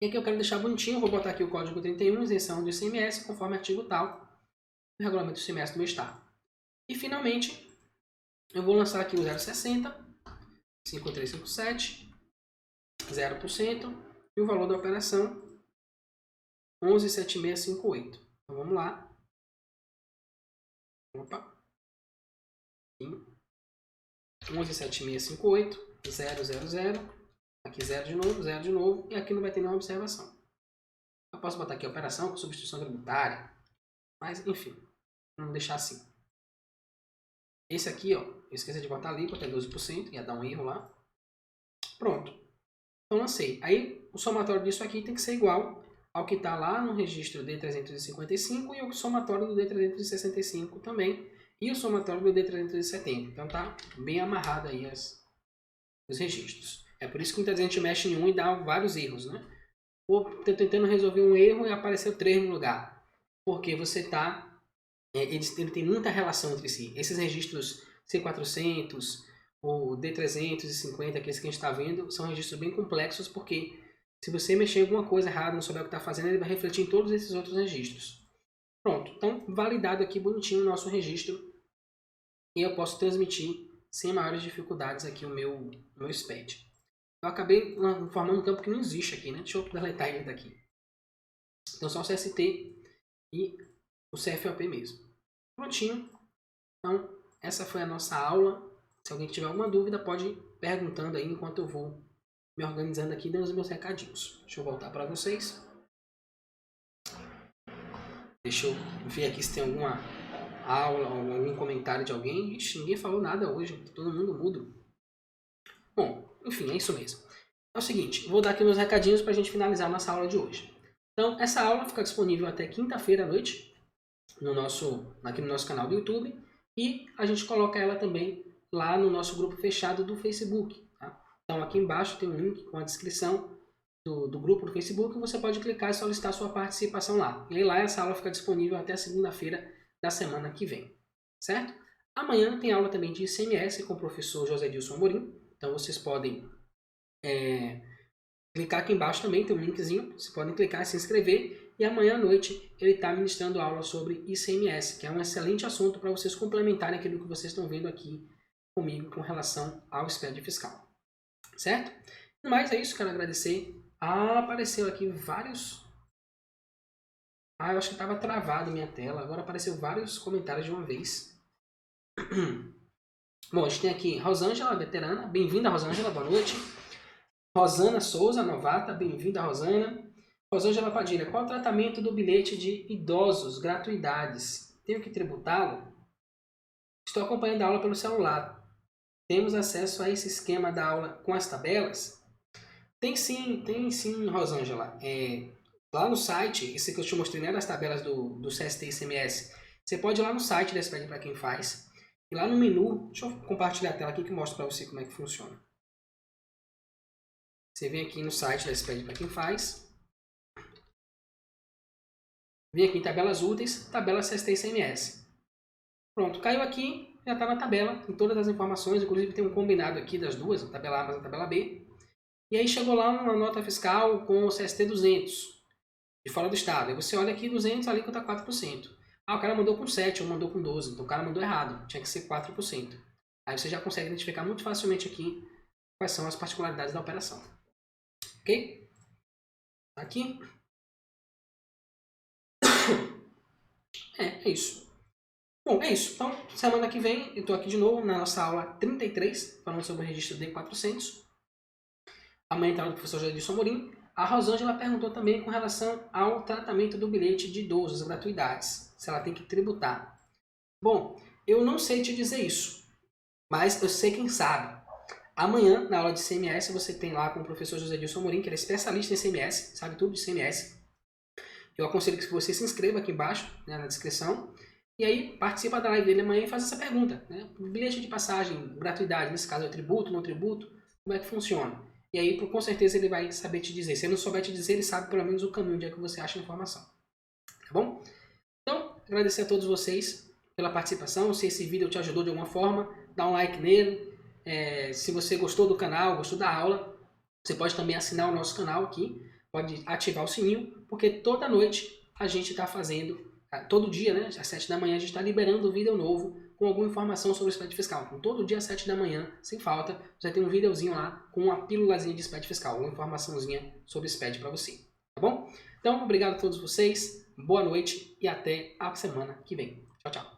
E aqui eu quero deixar bonitinho. Eu vou botar aqui o código 31, isenção do ICMS, conforme artigo tal, do regulamento do ICMS do meu estado. E finalmente, eu vou lançar aqui o 0,60, 5357, 0%, e o valor da operação 117658. Então vamos lá. Opa. 117658, 000, aqui 0 de novo, e aqui não vai ter nenhuma observação. Eu posso botar aqui a operação com substituição tributária, mas enfim, vamos deixar assim. Esse aqui, ó, eu esqueci de botar ali, porque é 12%, ia dar um erro lá. Pronto. Então lancei. Aí o somatório disso aqui tem que ser igual ao que está lá no registro D355 e o somatório do D365 também. E o somatório do D370. Então tá bem amarrado aí os registros. É por isso que muitas vezes a gente mexe em um e dá vários erros, né? Ou tô tentando resolver um erro e apareceu 3 no lugar. Porque você está... Ele tem muita relação entre si. Esses registros C400, o D350, aqueles que a gente está vendo, são registros bem complexos porque se você mexer em alguma coisa errada, não souber o que está fazendo, ele vai refletir em todos esses outros registros. Pronto, então validado aqui bonitinho o nosso registro e eu posso transmitir sem maiores dificuldades aqui o meu SPED. Eu acabei formando um campo que não existe aqui, né? Deixa eu deletar ele daqui. Então só o CST e o CFOP mesmo. Prontinho. Então essa foi a nossa aula. Se alguém tiver alguma dúvida pode ir perguntando aí enquanto eu vou me organizando aqui dando os meus recadinhos. Deixa eu voltar para vocês. Deixa eu ver aqui se tem alguma aula ou algum comentário de alguém. Ixi, ninguém falou nada hoje. Todo mundo mudo. Bom, enfim, é isso mesmo. É o seguinte, vou dar aqui meus recadinhos para a gente finalizar a nossa aula de hoje. Então, essa aula fica disponível até quinta-feira à noite. aqui no nosso canal do YouTube, e a gente coloca ela também lá no nosso grupo fechado do Facebook. Tá? Então aqui embaixo tem um link com a descrição do grupo do Facebook, você pode clicar e solicitar sua participação lá. E aí lá essa aula fica disponível até segunda-feira da semana que vem, certo? Amanhã tem aula também de ICMS com o professor José Dilson Amorim, então vocês podem clicar aqui embaixo também, tem um linkzinho, vocês podem clicar e se inscrever, e amanhã à noite ele está ministrando aula sobre ICMS, que é um excelente assunto para vocês complementarem aquilo que vocês estão vendo aqui comigo com relação ao SPED fiscal, certo? Mas é isso, quero agradecer. Apareceu aqui vários... eu acho que estava travado minha tela. Agora apareceu vários comentários de uma vez. Bom, a gente tem aqui Rosângela, veterana. Bem-vinda, Rosângela. Boa noite. Rosana Souza, novata. Bem-vinda, Rosana. Rosângela Padilha. Qual o tratamento do bilhete de idosos, gratuidades? Tenho que tributá-lo? Estou acompanhando a aula pelo celular. Temos acesso a esse esquema da aula com as tabelas? Tem sim, Rosângela. Lá no site, esse que eu te mostrei, né, das tabelas do CST e ICMS, você pode ir lá no site da SPED para quem faz, e lá no menu, deixa eu compartilhar a tela aqui que mostra para você como é que funciona. Você vem aqui no site da SPED para quem faz, vem aqui em tabelas úteis, tabela CST e ICMS. Pronto, caiu aqui, já está na tabela, tem todas as informações, inclusive tem um combinado aqui das duas, a tabela A mais a tabela B. E aí chegou lá uma nota fiscal com o CST 200, de fora do estado. Aí você olha aqui 200, a alíquota 4%. O cara mandou com 7 ou mandou com 12, então o cara mandou errado, tinha que ser 4%. Aí você já consegue identificar muito facilmente aqui quais são as particularidades da operação. Ok? Aqui. É isso. Bom, é isso. Então, semana que vem eu estou aqui de novo na nossa aula 33, falando sobre o registro D400. Amanhã está o professor Jadilson Amorim. A Rosângela perguntou também com relação ao tratamento do bilhete de idosos, as gratuidades, se ela tem que tributar. Bom, eu não sei te dizer isso, mas eu sei quem sabe. Amanhã, na aula de ICMS, você tem lá com o professor José Dilson Amorim, que ele é especialista em ICMS, sabe tudo de ICMS. Eu aconselho que você se inscreva aqui embaixo, né, na descrição, e aí participa da live dele amanhã e faz essa pergunta. Né? Bilhete de passagem, gratuidade, nesse caso é tributo, não tributo, como é que funciona? E aí, com certeza, ele vai saber te dizer. Se ele não souber te dizer, ele sabe pelo menos o caminho onde é que você acha a informação. Tá bom? Então, agradecer a todos vocês pela participação. Se esse vídeo te ajudou de alguma forma, dá um like nele. Se você gostou do canal, gostou da aula, você pode também assinar o nosso canal aqui. Pode ativar o sininho, porque toda noite a gente está fazendo, todo dia, né, às 7 da manhã, a gente está liberando um vídeo novo com alguma informação sobre o SPED fiscal. Então, todo dia às 7 da manhã, sem falta, você tem um videozinho lá com uma pílulazinha de SPED fiscal, uma informaçãozinha sobre o SPED para você. Tá bom? Então, obrigado a todos vocês, boa noite e até a semana que vem. Tchau, tchau.